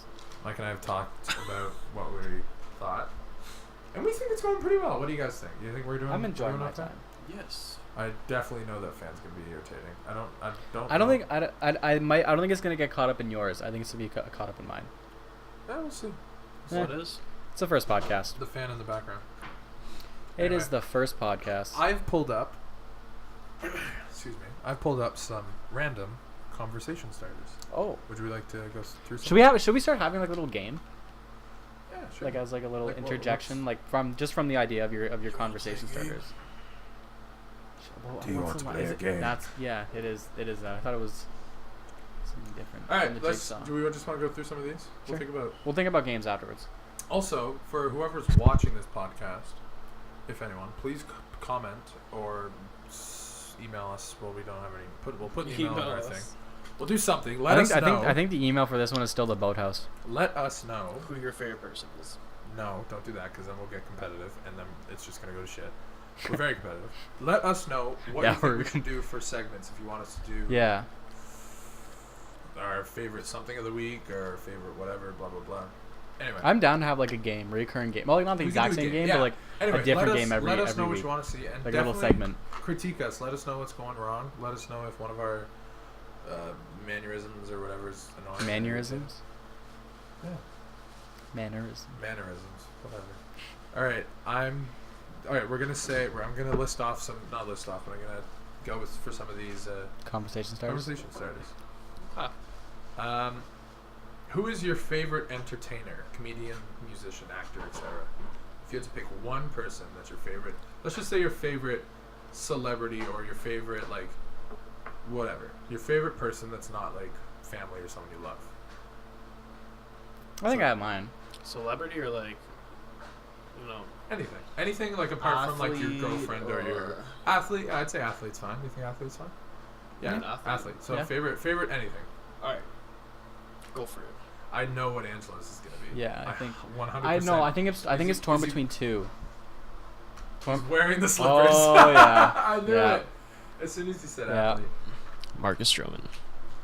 Mike and I have talked about what we thought, and we think it's going pretty well. What do you guys think? Do you think we're doing? I'm enjoying doing my okay? time. Yes. I definitely know that fans can be irritating. I don't I don't know. think I don't think it's gonna get caught up in yours. I think it's gonna be caught up in mine. Yeah, we'll see. So Yeah. it is. It's the first podcast. The fan in the background. It Anyway. is the first podcast. I've pulled up. Excuse me. I've pulled up some random conversation starters. Oh, Would you like to go through some? should we start having like a little game, Yeah, sure. like as like a little Like what- interjection, like from the idea of your conversation play a game? starters. Do you want to play a game? That's yeah, it is that. I thought it was something different. All from right, the let's. Jigsaw. Do we just want to go through some of these? Sure. We'll think about. We'll think about games afterwards. Also, for whoever's watching this podcast, if anyone, please comment or email us. Well, we don't have any. We'll put an email in our thing. We'll do something. Let us know. I think the email for this one is still the boathouse. Let us know. Who your favorite person is? No, don't do that because then we'll get competitive and then it's just gonna go to shit. We're very competitive. Let us know what Yeah, you think we should do for segments. If you want us to do Yeah. our favorite something of the week or favorite whatever, blah blah blah. Anyway, I'm down to have like a game, recurring game. Well, like not the we can exact do a same game, yeah. but like Anyway, a different let us, game every let us know what week. you want to see and Like a little definitely segment. critique us. Let us know what's going wrong. Let us know if one of our mannerisms or whatever is annoying. Mannerisms. Yeah. Mannerisms. Mannerisms, whatever. All right, we're gonna say I'm gonna list off some, not list off, but I'm gonna go with for some of these Conversation starters. conversation starters. Who is your favorite entertainer, comedian, musician, actor, etc.? If you had to pick one person that's your favorite, let's just say your favorite celebrity or your favorite like whatever, your favorite person that's not like family or someone you love. I think I have mine. Celebrity or like, Anything like apart from like your Athlete girlfriend or your or- athlete. I'd say athlete's fine. You think athlete's fine? Yeah, Yeah. athlete. So Yeah. favorite anything. All right, go for it. I know what Angela's is gonna be. Yeah, I think 100%. I know. I think it's Is he- torn is he- between two. He's wearing the slippers. Oh, yeah. I knew Yeah. it. As soon as he said Yeah. athlete. Marcus Stroman.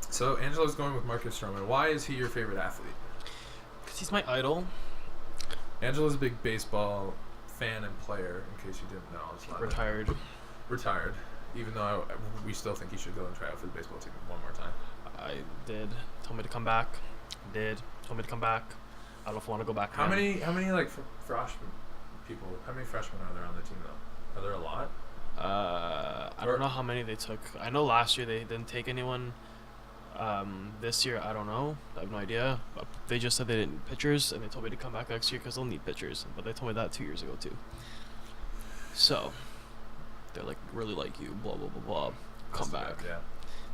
So Angela's going with Marcus Stroman. Why is he your favorite athlete? Because he's my idol. Angela's a big baseball fan and player. In case you didn't know, it's not Retired. Retired. Even though we still think he should go and try out for the baseball team one more time. I did. Told me to come back. Did. Told me to come back. I don't know if I want to go back. How again. many like freshman people? How many freshmen are there on the team though? Are there a lot? I don't know how many they took. I know last year they didn't take anyone. This year I don't know. I have no idea. But they just said they didn't need pitchers, and they told me to come back next year because they'll need pitchers. But they told me that 2 years ago too. So they're like really like you. Blah blah blah blah. Come That's back. bad, yeah.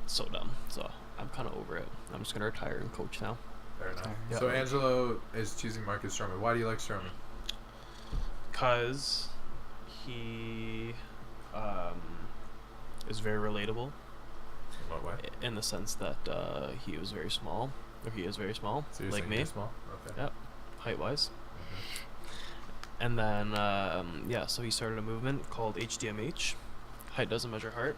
So dumb. So I'm kind of over it. I'm just gonna retire and coach now. Fair enough. Yeah. So Angelo is choosing Marcus Stroman. Why do you like Stroman? Cause he is very relatable In what way? in the sense that he was very small, or he is very small, So you're like saying me, you're small? Okay. Yeah. height wise. Mhm. And then so he started a movement called HDMH, Height Doesn't Measure Heart,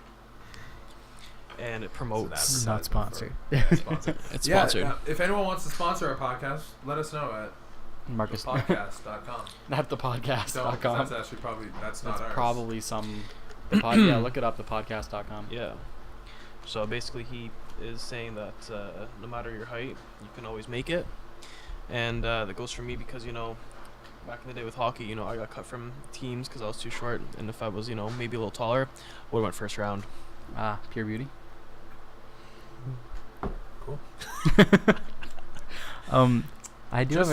and it promotes. Not sponsored. Sponsored. It's Yeah, sponsored. if anyone wants to sponsor our podcast, let us know at Marcus. podcast.com. Not the Don't, 'cause podcast.com. that's actually probably that's not It's ours. probably some. Yeah, look it up. The podcast.com. Yeah. So basically, he is saying that no matter your height, you can always make it, and that goes for me because back in the day with hockey, I got cut from teams because I was too short, and if I was maybe a little taller, would have went first round. Ah, Pure Beauty. Cool. I do have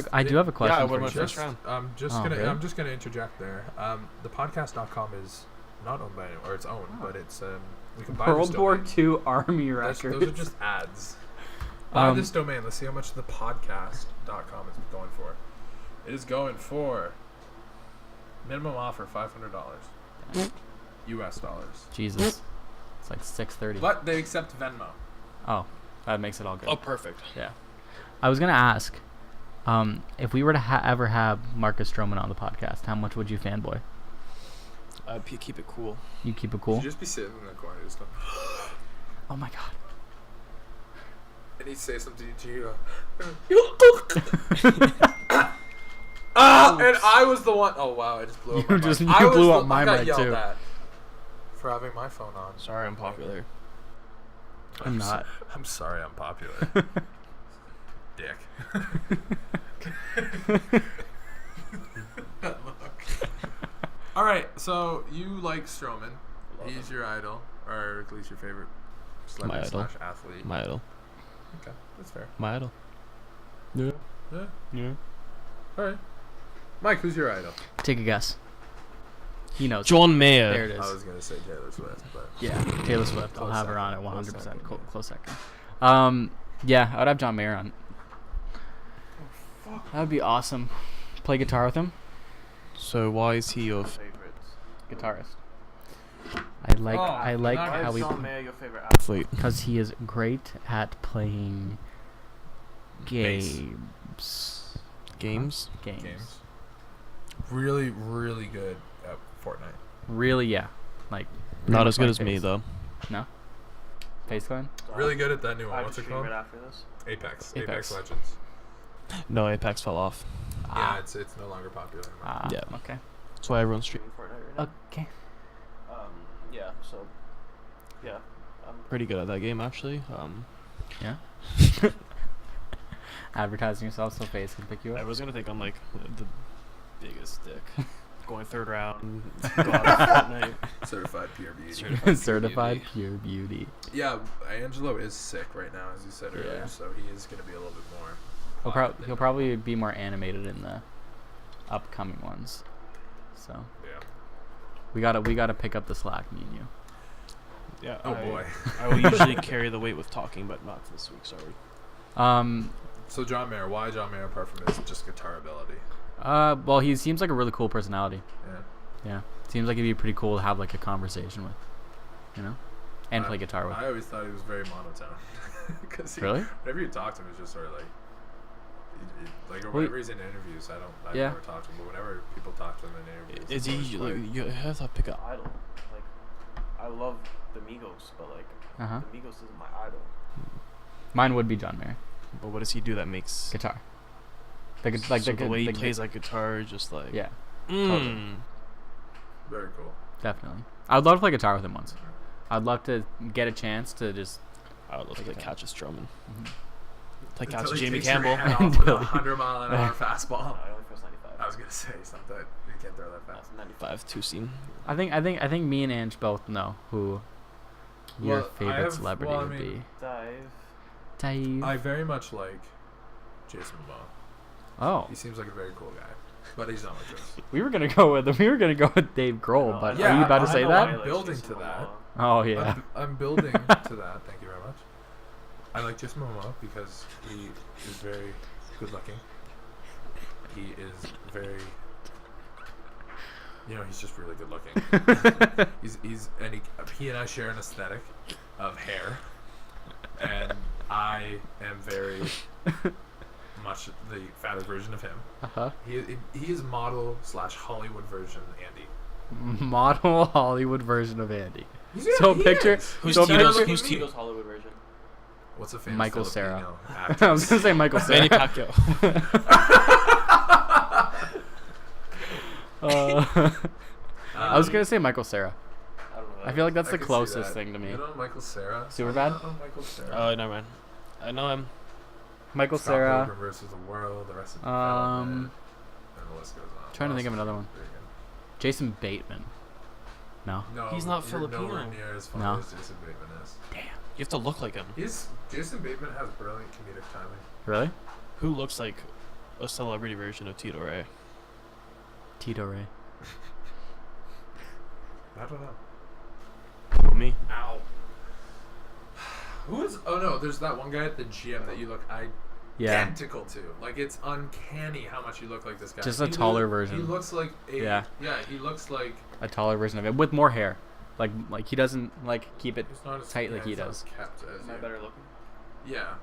a question. I for would've you. went first round. I'm just Oh, gonna really? I'm just gonna interject there. The podcast.com is not owned by anyone, or it's owned, but it's We can buy this World War domain. II Army Those records. are just ads. Buy Um, this domain. Let's see how much the podcast.com is going for. It is going for minimum offer $500 US dollars. Jesus. It's like 6:30. But they accept Venmo. Oh, that makes it all good. Oh, perfect. Yeah. I was gonna ask, if we were to ever have Marcus Stroman on the podcast, how much would you fanboy? Keep it cool. You keep it cool. You just be sitting in the corner, just go, Oh my god. and he'd say something to you. And I was the one. Oh wow! I just blew up. You my just- mic. you I was blew the- up my I got mic, yelled too. at for having my phone on. Sorry, I'm popular. I'm not. I'm sorry, I'm popular. Dick. That look. All right, so you like Strowman? He's your idol, or at least your favorite celebrity idol. slash athlete. My idol. Okay, that's fair. My idol. Yeah. Yeah. Yeah. All right. Mike, who's your idol? Take a guess. He knows. John Mayer. There it is. I was gonna say Taylor Swift, but Yeah, Taylor Swift. I'll Close have her on second, at close 100%. second, yeah. Close second. Yeah, I'd have John Mayer on. That would be awesome. Play guitar with him. So why is he your favorite? Guitarist. I like not how he Mayer your favorite athlete? because he is great at playing Bass. games. Games. games. Really, really good at Fortnite. Really, yeah. Like Not as good like as me Face. though. No. Face clan. Really good at that new one. What's it called? after this. Apex. Apex. Apex Legends. No, Apex fell off. Yeah, it's no longer popular anymore. Yeah. Okay. That's why everyone's streaming Fortnite right Okay. Yeah. So. Yeah, I'm pretty good at that game actually. Yeah. Advertising yourself so Face can pick you I up. was gonna think I'm like the biggest dick. Going third round. Go out of Fortnite. Certified pure beauty. Certified Certified beauty. pure beauty. Yeah, Angelo is sick right now, as you said earlier, Yeah. so he is going to be a little bit more. He'll, quiet than he'll probably be more animated in the upcoming ones. So Yeah. we gotta pick up the slack, me and you. Yeah. Oh boy. I will usually carry the weight with talking, but not this week. Sorry. So John Mayer, why John Mayer apart from his just guitar ability? Well, he seems like a really cool personality. Yeah. Yeah, seems like he'd be pretty cool to have like a conversation with, you know, and play guitar with. I always thought he was very monotone. Cause Really? Whenever you talk to him, it's just sort of like, or Well, whenever he's in interviews, I've yeah. never talked to him, but whenever people talk to him in interviews, Is it's always he quite- like you have to pick an idol? Like, I love the Migos, but like Uh-huh. the Migos isn't my idol. Mine would be John Mayer, But what does he do that makes guitar. the way he plays that guitar, just like Yeah, Mm. Very cool. definitely. I'd love to play guitar with him once. I'd love to get a chance to just. I would love to catch a Strowman. Mhm. Like Until catch he Jamie takes your Campball. hand off with a 100-mile-an-hour fastball. I only throws 95. I was gonna say something. You can't throw that fast. That's 95 two seam. I think me and Ange both know who your Well, I favorite have- celebrity well, I would mean, be. Dive. Dave. I very much like Jason Momoa. Oh, He seems like a very cool guy, but he's not like this. we were gonna go with Dave Grohl, but Yeah, are you about to I say know that? I'm building to that. Oh yeah. I'm building to that. Thank you very much. I like Jason Momoa because he is very good looking. He is very, he's just really good looking. He and I share an aesthetic of hair, and I am very much the fatter version of him. Uh-huh. He is model / Hollywood version Andy. Model Hollywood version of Andy. He's So he picture- is. Who's So Tito's? look at Who's me. Tito's Hollywood version? What's a famous Michael Filipino I was gonna say Michael Manny Cera. Pacquiao. I was gonna say Michael Cera. I don't know. I feel like that's the could see closest that. thing to me. You know Michael Cera? Superbad? I don't know Michael Cera. Oh, never mind. I know him. Michael Scott Cera. Pilgrim versus the World, the rest of Um, and the list goes on. trying to What think of else another is one. very Jason Bateman. No. good? No, He's not you're Filipino. Nowhere near as funny No. as Jason Bateman is. You have to look like him. Jason Bateman has brilliant comedic timing. Really? Who looks like a celebrity version of Tito Ray? Tito Ray. I don't know. me. Ow. Who is? Oh no, there's that one guy at the gym that you look Yeah. identical to. Like it's uncanny how much you look like this guy. Just a He taller lit- version. He looks like a. Yeah. Yeah, he looks like. A taller version of it with more hair. Like he doesn't like keep it He's not as tight like he he's not does. as kept as you. looking? Yeah.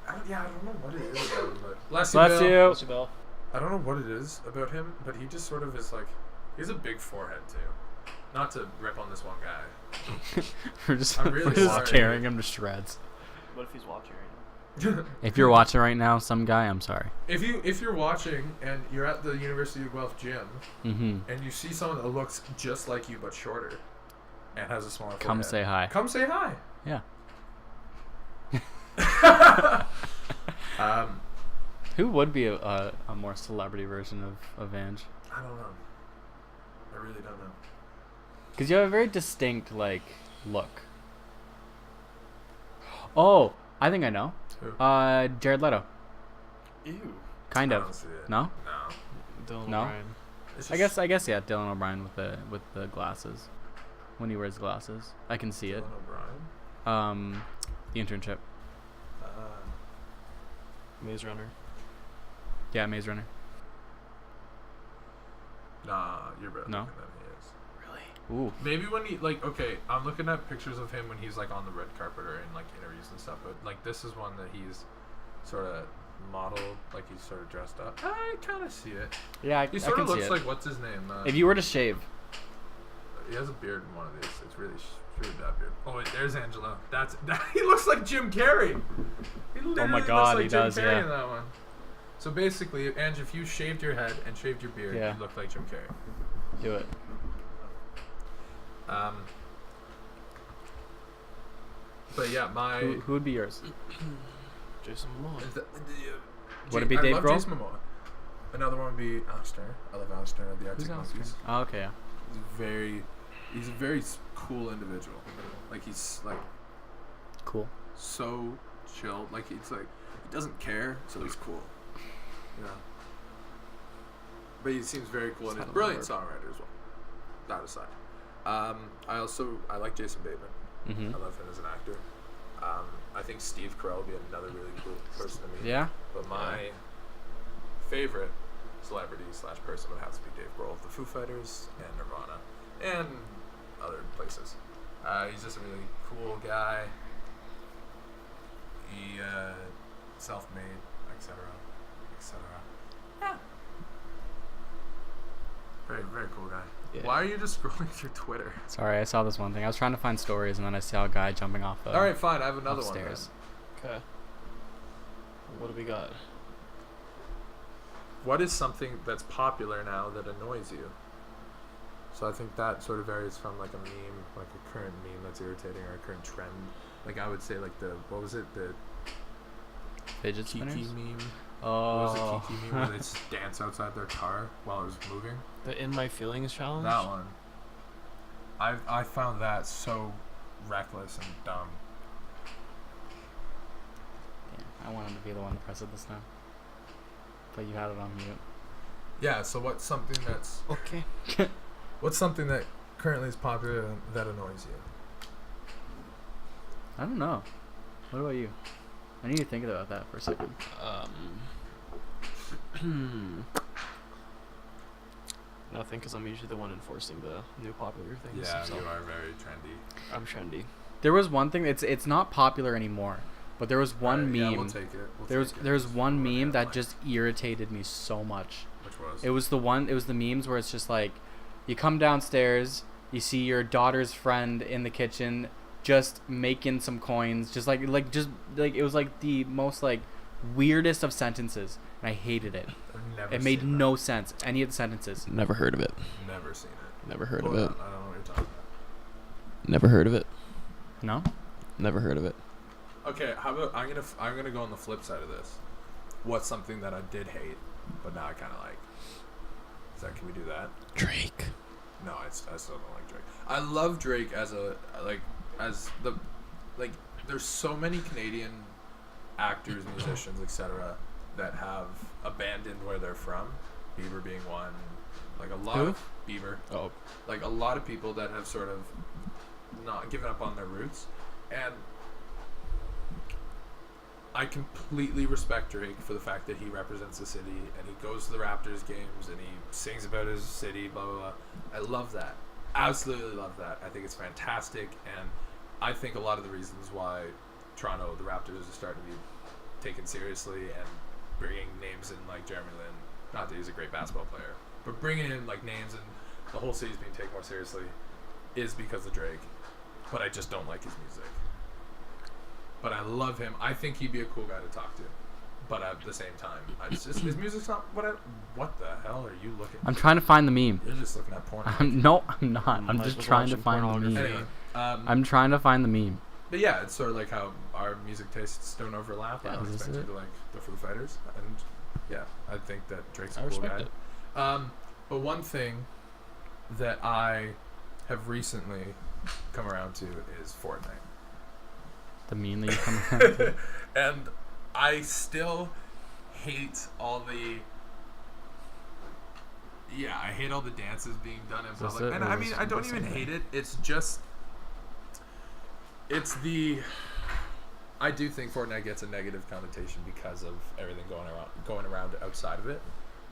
I don't know what it is about him, but bless Bless Bill. you. I don't know what it is about him, but he just sort of is like. He has a big forehead too. Not to rip on this one guy. We're just, I'm really we're just sorry. tearing him to shreds. What if he's watching right now? If you're watching right now, some guy, I'm sorry. If you're watching and you're at the University of Guelph gym Mm-hmm. and you see someone that looks just like you but shorter and has a smaller Come forehead, say hi. come say hi. Yeah. Um, Who would be a more celebrity version of Ange? I don't know. I really don't know. Because you have a very distinct look. Oh, I think I know. Who? Jared Leto. Ew. Kind I of. don't see it. No? No. Dylan No? O'Brien. It's I guess yeah, Dylan O'Brien with the glasses. When he wears glasses. I can see it. Dylan O'Brien. The internship. Maze Runner. Yeah, Maze Runner. Nah, you're better No? looking than he is. Really? Ooh. Maybe when he okay, I'm looking at pictures of him when he's like on the red carpet or in like interviews and stuff, but like this is one that he's sort of modeled, like he's sort of dressed up. I kind of see it. Yeah, He I sort can of see looks it. like what's his name? If you were to shave, He has a beard in one of these. It's really bad beard. Oh wait, there's Angelo. He looks like Jim Carrey. He literally God, looks like he Jim does, Carrey yeah. in that one. So basically, Ange, if you shaved your head and shaved your beard, Yeah. you'd look like Jim Carrey. do it. But yeah, my Who would be yours? Jason Momoa. Would it be I Dave love Grohl? Jason Momoa. Another one would be Alex Turner. I love Alex Turner of the Arctic Who's Alex Monkeys. Oh, okay, yeah. He's a very cool individual. Like he's like Cool. so chilled. Like he's like he doesn't care, so he's cool. You know. But he seems very cool and he's a brilliant songwriter as well. That aside, I like Jason Bateman. Mm-hmm. I love him as an actor. I think Steve Carell would be another really cool person to meet. Yeah? But my favorite celebrity / person would have to be Dave Grohl of the Foo Fighters and Nirvana and other places. He's just a really cool guy. He self-made, etc., etc. Yeah. Very, very cool guy. Yeah. Why are you just scrolling through Twitter? Sorry, I saw this one thing. I was trying to find stories, and then I saw a guy jumping off All right, fine. I have another upstairs. Okay. What do we got? one. Then. What is something that's popular now that annoys you? So I think that sort of varies from like a meme, like a current meme that's irritating or a current trend. Like I would say like what was it? The Fidget Kiki spinners? meme. Oh. What was the Kiki meme where they just dance outside their car while it was moving? The In My Feelings challenge? That one. I found that so reckless and dumb. Damn, I wanted to be the one to press it this time. But you had it on mute. Yeah. So what's something that's Okay. what's something that currently is popular that annoys you? I don't know. What about you? I need to think about that for a second. Nothing, because I'm usually the one enforcing the new popular things. Yeah, so you are very trendy. I'm trendy. There was one thing. It's not popular anymore, but there was one Alright, meme. Yeah, we'll take it. There was one meme that just irritated me so much. Which was? It was the memes where it's just like, you come downstairs, you see your daughter's friend in the kitchen, just making some coins, just like it was like the most like weirdest of sentences, and I hated it. I've never It made seen no sense. Any of the sentences. Never heard of it. that. Never seen it. Never heard Hold of on, it. I don't know what you're talking about. Never heard of it. No. Never heard of it. Okay, how about I'm gonna go on the flip side of this. What's something that I did hate, but now I kind of like? Can we do that? Drake. No, I still don't like Drake. I love Drake as there's so many Canadian actors, musicians, etc. that have abandoned where they're from Bieber being one, like a lot Who? of Bieber, Oh, like a lot of people that have sort of not given up on their roots, and I completely respect Drake for the fact that he represents the city and he goes to the Raptors games and he sings about his city, blah blah blah. I love that, absolutely love that. I think it's fantastic, and I think a lot of the reasons why Toronto, the Raptors, are starting to be taken seriously and bringing names in like Jeremy Lin, not that he's a great basketball player, but bringing in like names and the whole city's being taken more seriously is because of Drake. But I just don't like his music. But I love him. I think he'd be a cool guy to talk to. But at the same time, it's just his music's not what the hell are you looking? I'm trying to find the meme. You're just looking at porn. No, I'm not. I'm Mike just was trying to watching find the meme. pornography. Anyway, I'm trying to find the meme. but yeah, it's sort of like how our music tastes don't overlap. I Yeah, don't is this expect you it? to like the Foo Fighters, and yeah, I think that Drake's a I cool respect guy. it. But one thing that I have recently come around to is Fortnite. The meme that you come around to. And I still hate all the I hate all the dances being done in Is this public. it, And or I is mean, this I don't the even same hate thing? it. It's just I do think Fortnite gets a negative connotation because of everything going around outside of it.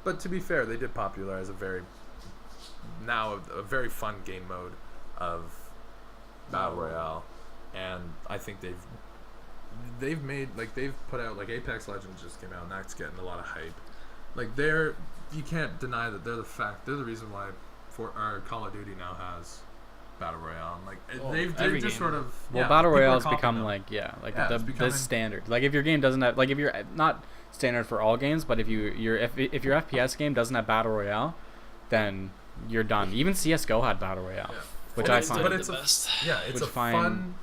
But to be fair, they did popularize a very fun game mode of Battle Royale, and I think they've made they've put out Apex Legends just came out and that's getting a lot of hype. You can't deny that they're the reason why Call of Duty now has Battle Royale. They're every just game. sort of Well, Battle people are Royale's copying become them. the it's becoming- standard. Like if your game doesn't have if you're not standard for all games, but if your FPS game doesn't have Battle Royale, then you're done. Even CS:GO had Battle Royale, Yeah. which Well, I it's- find but the it's best. it's which a find- fun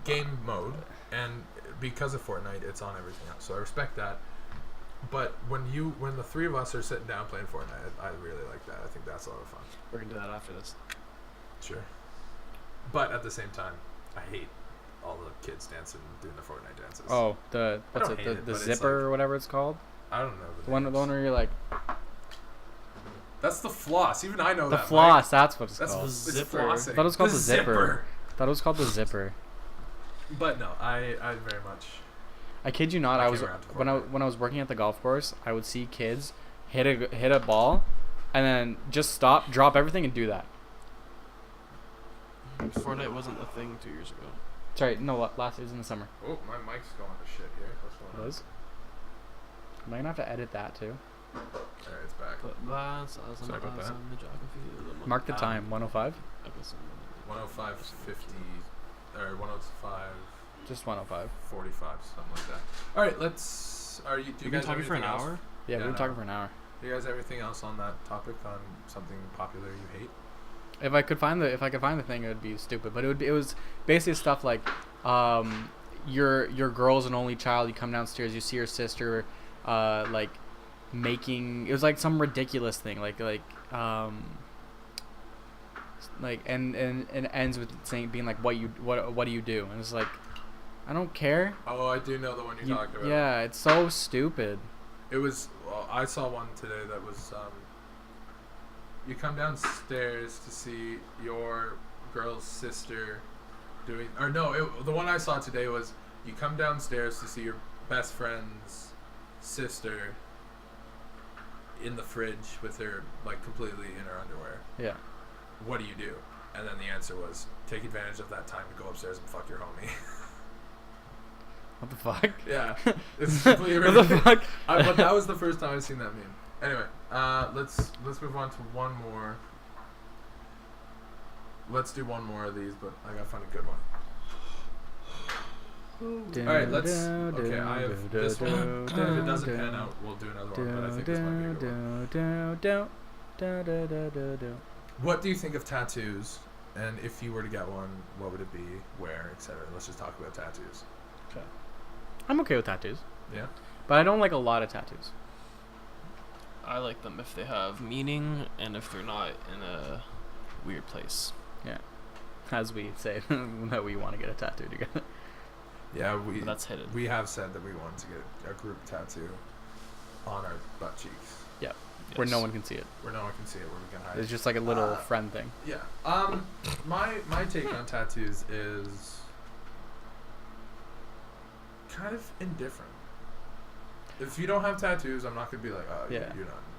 game mode, and because of Fortnite, it's on everything else. So I respect that. But when the three of us are sitting down playing Fortnite, I really like that. I think that's a lot of fun. We're gonna do that after this. Sure. But at the same time, I hate all the kids dancing, doing the Fortnite dances. Oh, don't hate it, the but it's zipper like- or whatever it's called. I don't know. The one where you're like That's the floss. Even I know the that. floss. Mike. That's what it's That's called. it's Zipper. flossing. I thought it was called the zipper. Thought it was called the zipper. But no, I very much. I kid you not. I I came was around to when I Fortnite. was working at the golf course. I would see kids hit a ball, and then just stop, drop everything, and do that. Fortnite wasn't a thing 2 years ago. Sorry, no. Last it was in the summer. Oh, my mic's going to shit here. What's going It on? was. Am I gonna have to edit that too? Alright, it's back. But last, I was on Sorry about the that. on the geography of the month. Mark the time. 105. Episode. 105.50 or 105. Just 105. 45, something like that. All right, let's. Do you We've guys been have talking for an anything else? hour. Yeah, Yeah, we were no. talking for an hour. Do you guys have anything else on that topic on something popular you hate? If I could find the thing, it would be stupid. But it was basically stuff like, your girl's an only child. You come downstairs, you see your sister, making. It was like some ridiculous thing, and it ends with saying being like, what do you do? And it's like, I don't care. Oh, I do know the one you're talking about. Yeah, it's so stupid. It was. Well, I saw one today that was. You come downstairs to see your girl's sister doing. Or no, the one I saw today was you come downstairs to see your best friend's sister in the fridge with her completely in her underwear. Yeah. What do you do? And then the answer was take advantage of that time to go upstairs and fuck your homie. What the fuck? Yeah, it's completely What the ridiculous. fuck? But that was the first time I've seen that meme. Anyway, let's move on to one more. Let's do one more of these, but I gotta find a good one. All right, let's. Okay, I have this one. If it doesn't pan out, we'll do another one. But I think this might be a good one. What do you think of tattoos? And if you were to get one, what would it be? Where, etc. Let's just talk about tattoos. I'm okay with tattoos, Yeah. but I don't like a lot of tattoos. I like them if they have meaning and if they're not in a weird place. As we say that we want to get a tattoo together. Yeah, But that's hidden. we have said that we want to get a group tattoo. on our butt cheeks, Where no Yes. one can see it. where no one can see it, where we can hide. It's just like a little Uh, friend thing. Yeah. My take on tattoos is kind of indifferent. If you don't have tattoos, I'm not gonna be like, oh, Yeah.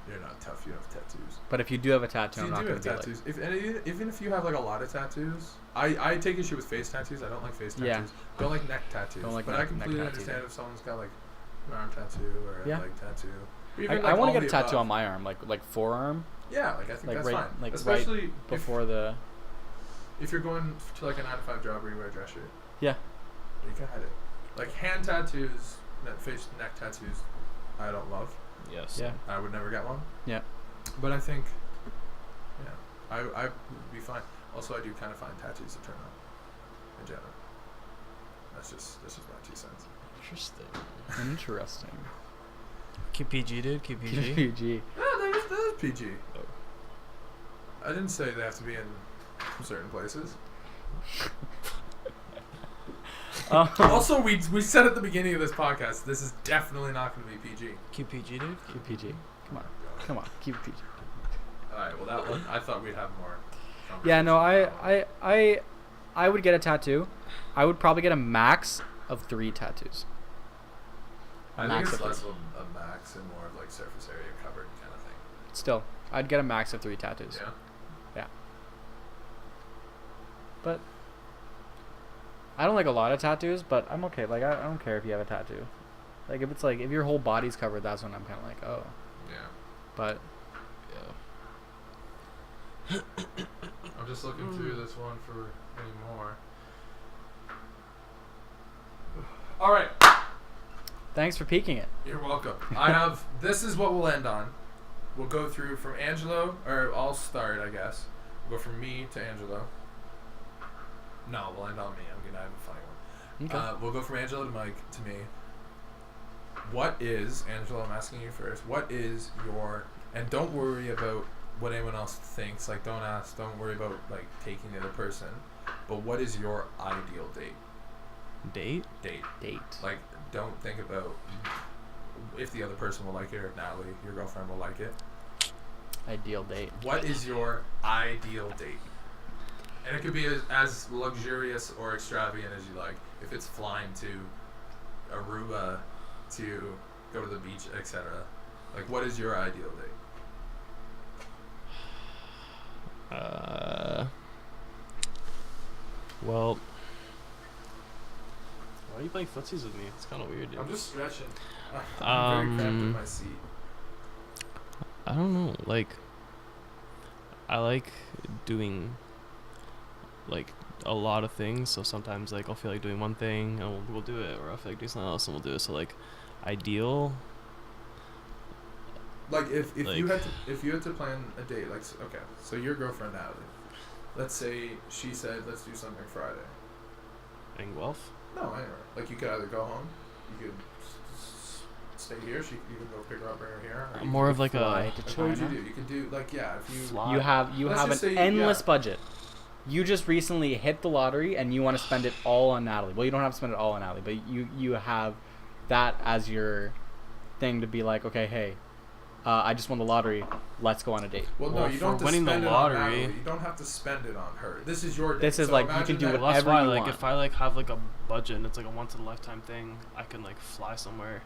you're not tough. You don't have tattoos. But if you do have a tattoo, So I'm you not do gonna have be like, tattoos. Even if you have like a lot of tattoos, I take issue with face tattoos. I don't like face tattoos. Yeah. Don't like neck tattoos. Don't like but I neck completely tattoos understand either. if someone's got like an arm tattoo or Yeah. a leg tattoo. Or I, even, I like, want all to get a the tattoo above. on my arm, like forearm, Yeah, like I think like that's right- fine. like right Especially before the. if you're going to like a 9-to-5 job where you wear a dress shirt. Yeah. You can hide it. Like hand tattoos, neck tattoos, I don't love. Yes. Yeah. I would never get one. Yeah. But I think, yeah, I would be fine. Also, I do kind of find tattoos to turn on in general. That's just my 2 cents. Interesting. Interesting. Keep PG, dude. Keep PG. PG. Yeah, that is PG. I didn't say they have to be in certain places. Also, we said at the beginning of this podcast, this is definitely not going to be PG. Keep PG, dude. Keep PG. Come on. Keep PG. All right. Well, that one I thought we'd have more. Yeah. No. conversation. I would get a tattoo. I would probably get a max of 3 tattoos. I think max it's of less 3. of a max and more of like surface area covered kind of thing. Still, I'd get a max of 3 tattoos. Yeah. But I don't like a lot of tattoos, but I'm okay. Like I don't care if you have a tattoo. Like if it's like if your whole body's covered, that's when I'm kind of like, oh. Yeah. But Yeah. I'm just looking through this one for any more. All right. thanks for peeking it. You're welcome. I have. This is what we'll end on. We'll go through from Angelo, or I'll start, I guess. We'll go from me to Angelo. No, we'll end on me. I'm gonna have a funny one. Okay. We'll go from Angelo to Mike to me. What is, Angelo, I'm asking you first, what is your, and don't worry about what anyone else thinks, like don't worry about like taking the other person, but what is your ideal date? Date? Date. Like, don't think about if the other person will like it or if Natalie, your girlfriend, will like it. Ideal date. What is your ideal date? And it could be as luxurious or extravagant as you like. If it's flying to Aruba to go to the beach, etc. Like, what is your ideal date? Well, why are you playing footsies with me? It's kind of weird, dude. I'm just stretching. I'm very cramped in my seat. I don't know. Like, I like doing like a lot of things. So sometimes like I'll feel like doing one thing and we'll do it, or I'll feel like doing something else and we'll do it. So like, ideal. Like if you Like- had to plan a date, like okay, so your girlfriend Natalie, let's say she said let's do something Friday. In Guelph. No, anyway, like you could either go home, you could stay here. You could go pick her up, bring her here. Or you More could of like fly a to Like, what would you China. do? You could do like if you Fly. You have Let's an just say endless yeah. budget. You just recently hit the lottery and you want to spend it all on Natalie. Well, you don't have to spend it all on Natalie, but you have that as your thing to be like, okay, hey, I just won the lottery. Let's go on a date. Well, no, Well, you for don't have to winning the spend it on lottery- Natalie. You don't have to spend it on her. This is your date. This is So like, you imagine can do that- it Well, that's whatever why, you like, want. if I like have like a budget and it's like a once in a lifetime thing, I can like fly somewhere.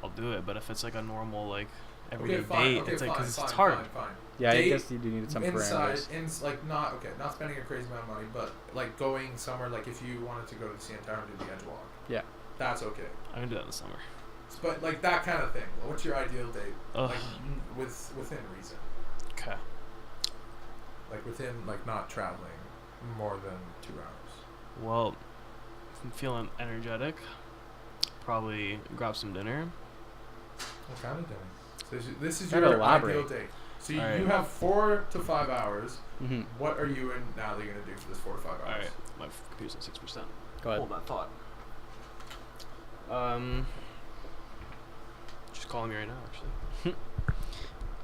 I'll do it. But if it's like a normal like everyday Okay, fine. date, Okay, it's like fine, because fine, it's hard. Fine. Yeah, I Date guess you do need some Inside, parameters. like not spending a crazy amount of money, but like going somewhere. Like if you wanted to go to the CN Tower and do the Edge Walk. Yeah. That's okay. I can do that in the summer. But like that kind of thing. What's your ideal date? Ugh. Like within reason. Okay. Like within like not traveling more than 2 hours. Well, if I'm feeling energetic, probably grab some dinner. What kind of dinner? So this is Gotta your elaborate. ideal date. So you, Alright. you have 4 to 5 hours. Mm-hmm. What are you and Natalie gonna do for this 4 to 5 hours? All right, my computer's at 6%. Go ahead. Hold that thought. Just calling me right now, actually.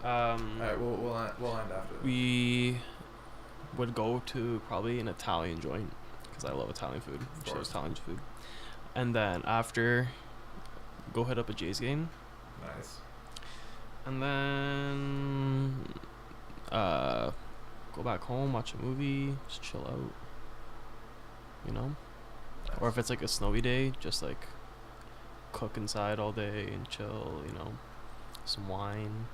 Alright, we'll end after this. We would go to probably an Italian joint because I love Italian food. She loves course. Italian food. And then after, go hit up a Jays game. Nice. And then go back home, watch a movie, just chill out. You know? Or if it's like a snowy day, just like cook inside all day and chill, you know. Some wine,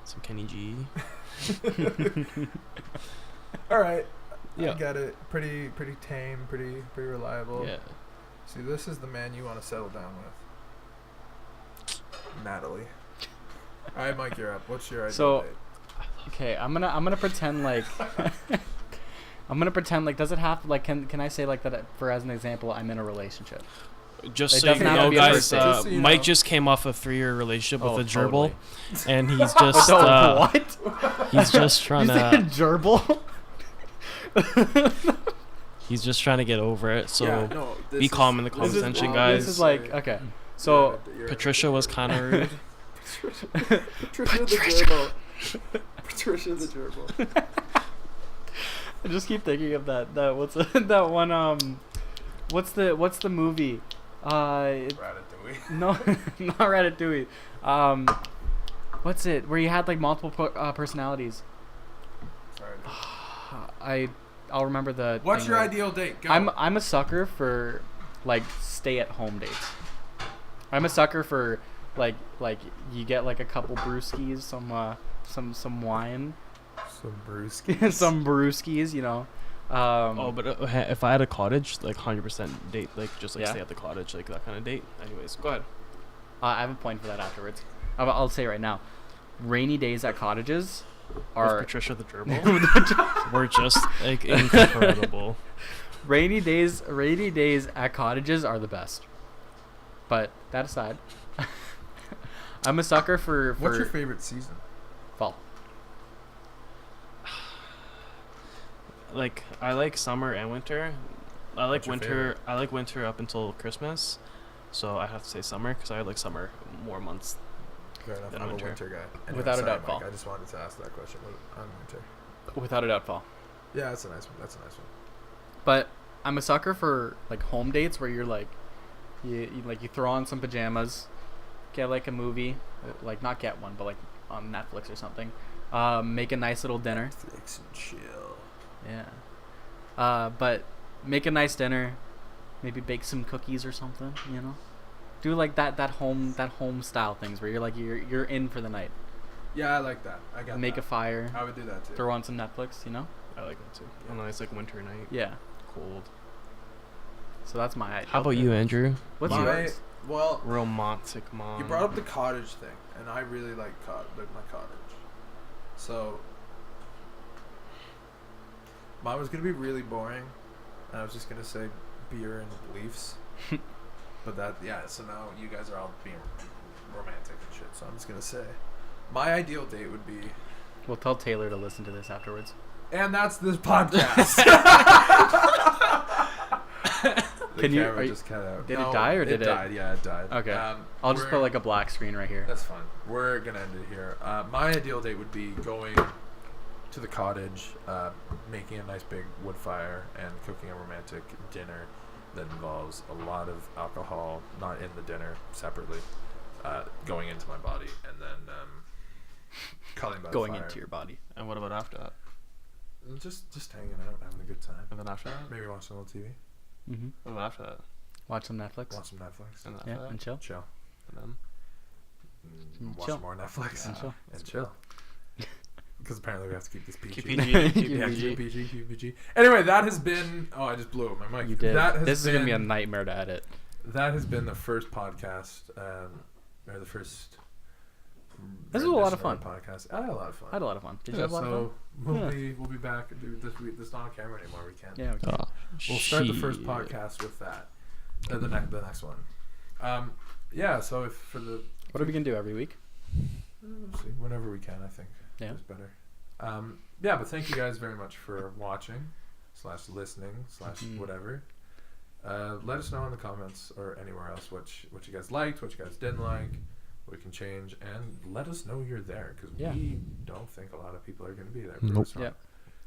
some Kenny G. All right. I Yeah. get it. Pretty tame, pretty reliable. Yeah. See, this is the man you want to settle down with. Natalie. All right, Mike, you're up. What's your idea? So- date? Okay, I'm gonna pretend like does it have like can I say like that for as an example I'm in a relationship? Just It so you doesn't have to know, be a guys, first date. Just so you Mike know. just came off a 3-year relationship Oh, with a gerbil, totally. and he's just What? he's just trying You said to gerbil? he's just trying to get over it. So Yeah, no, this be is- calm in the this comment is section, obviously- guys. This is like okay. So you're- Patricia was kind of rude. Patricia the gerbil. Patricia the gerbil. I just keep thinking of that what's that one what's the movie? Ratatouille. No, not Ratatouille. What's it? Where you had like multiple personalities. Sorry. I'll remember the. What's thing your later. ideal date? Go. I'm a sucker for like stay-at-home dates. I'm a sucker for like you get like a couple brewskis, some wine, some brewskis. some brewskis, you know. Oh, but if I had a cottage, like 100% date, like just like Yeah? stay at the cottage, like that kind of date. Anyways, go ahead. I have a point for that afterwards. I'll say it right now. Rainy days at cottages With are Patricia the gerbil. We're just like incredible. rainy days at cottages are the best. But that aside, I'm a sucker for What's your favorite season? fall. Like I like summer and winter. I like What's your winter. favorite? I like winter up until Christmas. So I have to say summer because I like summer more months. Fair enough. Than I'm winter. a winter guy. Anyway, Without a sorry, doubt, Mike, fall. I just wanted to ask that question. I'm winter. Without a doubt, fall. Yeah, that's a nice one. That's a nice one. But I'm a sucker for like home dates where you're like, you throw on some pajamas, get like a movie, like not get one, but like on Netflix or something. Make a nice little dinner. Netflix and chill. Yeah. But make a nice dinner, maybe bake some cookies or something. You know, do like that home style things where you're like you're in for the night. Yeah, I like that. I got Make that. a fire, I would do that too. throw on some Netflix. You know. I like that too. A nice like winter night. Yeah. Cold. So that's my idea. How about you, Andrew? What's My- yours? Well, Romantic mom. you brought up the cottage thing, and I really like my cottage. So mine was gonna be really boring, and I was just gonna say beer and Leafs. But that, yeah. So now you guys are all being romantic and shit. So I'm just gonna say my ideal date would be, We'll tell Taylor to listen to this afterwards. and that's this podcast. The Can you- camera are you- just cut out. did it die or did it- died? Yeah, it died. Okay. I'll I'll just put like a black screen right here. That's fine. We're gonna end it here. My ideal date would be going to the cottage, making a nice big wood fire, and cooking a romantic dinner that involves a lot of alcohol, not in the dinner, separately, going into my body, and then cuddling by Going the fire. into your body. And what about after that? Just hanging out, having a good time. And then after that? Maybe watching a little TV, Mm-hmm. What about after that? Watch some Netflix. watch some Netflix, And after Yeah, that? and chill. chill, And then? watch chill. more Netflix, And chill. and chill. Because apparently we have to keep this PG. Keep PG. Keep Yeah, Yeah, PG. keep PG, keep PG. Anyway, that has been. Oh, I just blew up my mic. You did. That has This is been, gonna be a nightmare to edit. That has been the first podcast, or the first. This was a lot of rendition fun. our Podcast. I had a lot of fun. I had a lot of fun. Did you Yeah, have a lot of fun? so Yeah. we'll be back. Dude, this week, this is not on camera anymore. We can't. Yeah. Okay. Oh, We'll start the first shit. podcast with that. The next one. Yeah. So if for the What are we gonna do every week? we'll see whenever we can. I think. Yeah. It's better. Yeah, but thank you guys very much for watching, / listening, / whatever. Let us know in the comments or anywhere else what you guys liked, what you guys didn't like, what we can change, and let us know you're there because Yeah. we don't think a lot of people are going to be there. Nope. So Yep.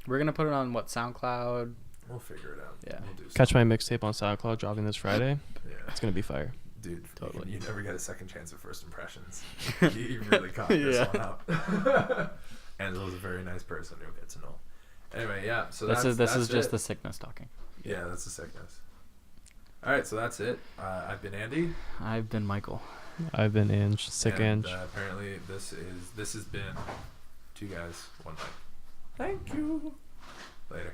We're gonna put it on SoundCloud. we'll figure it out. Yeah. We'll do Catch something. my mixtape on SoundCloud dropping this Friday. Yeah. It's gonna be fire. dude, Totally. you never get a second chance at first impressions. You really caught this Yeah. one out. Angela's a very nice person. You'll get to know. Anyway, yeah. So This is that's just it. the sickness talking. Yeah, that's the sickness. All right, so that's it. I've been Andy. I've been Michael. I've been Ange, sick and, Ange. Apparently, this has been 2 guys, 1 mic. Thank you. Later.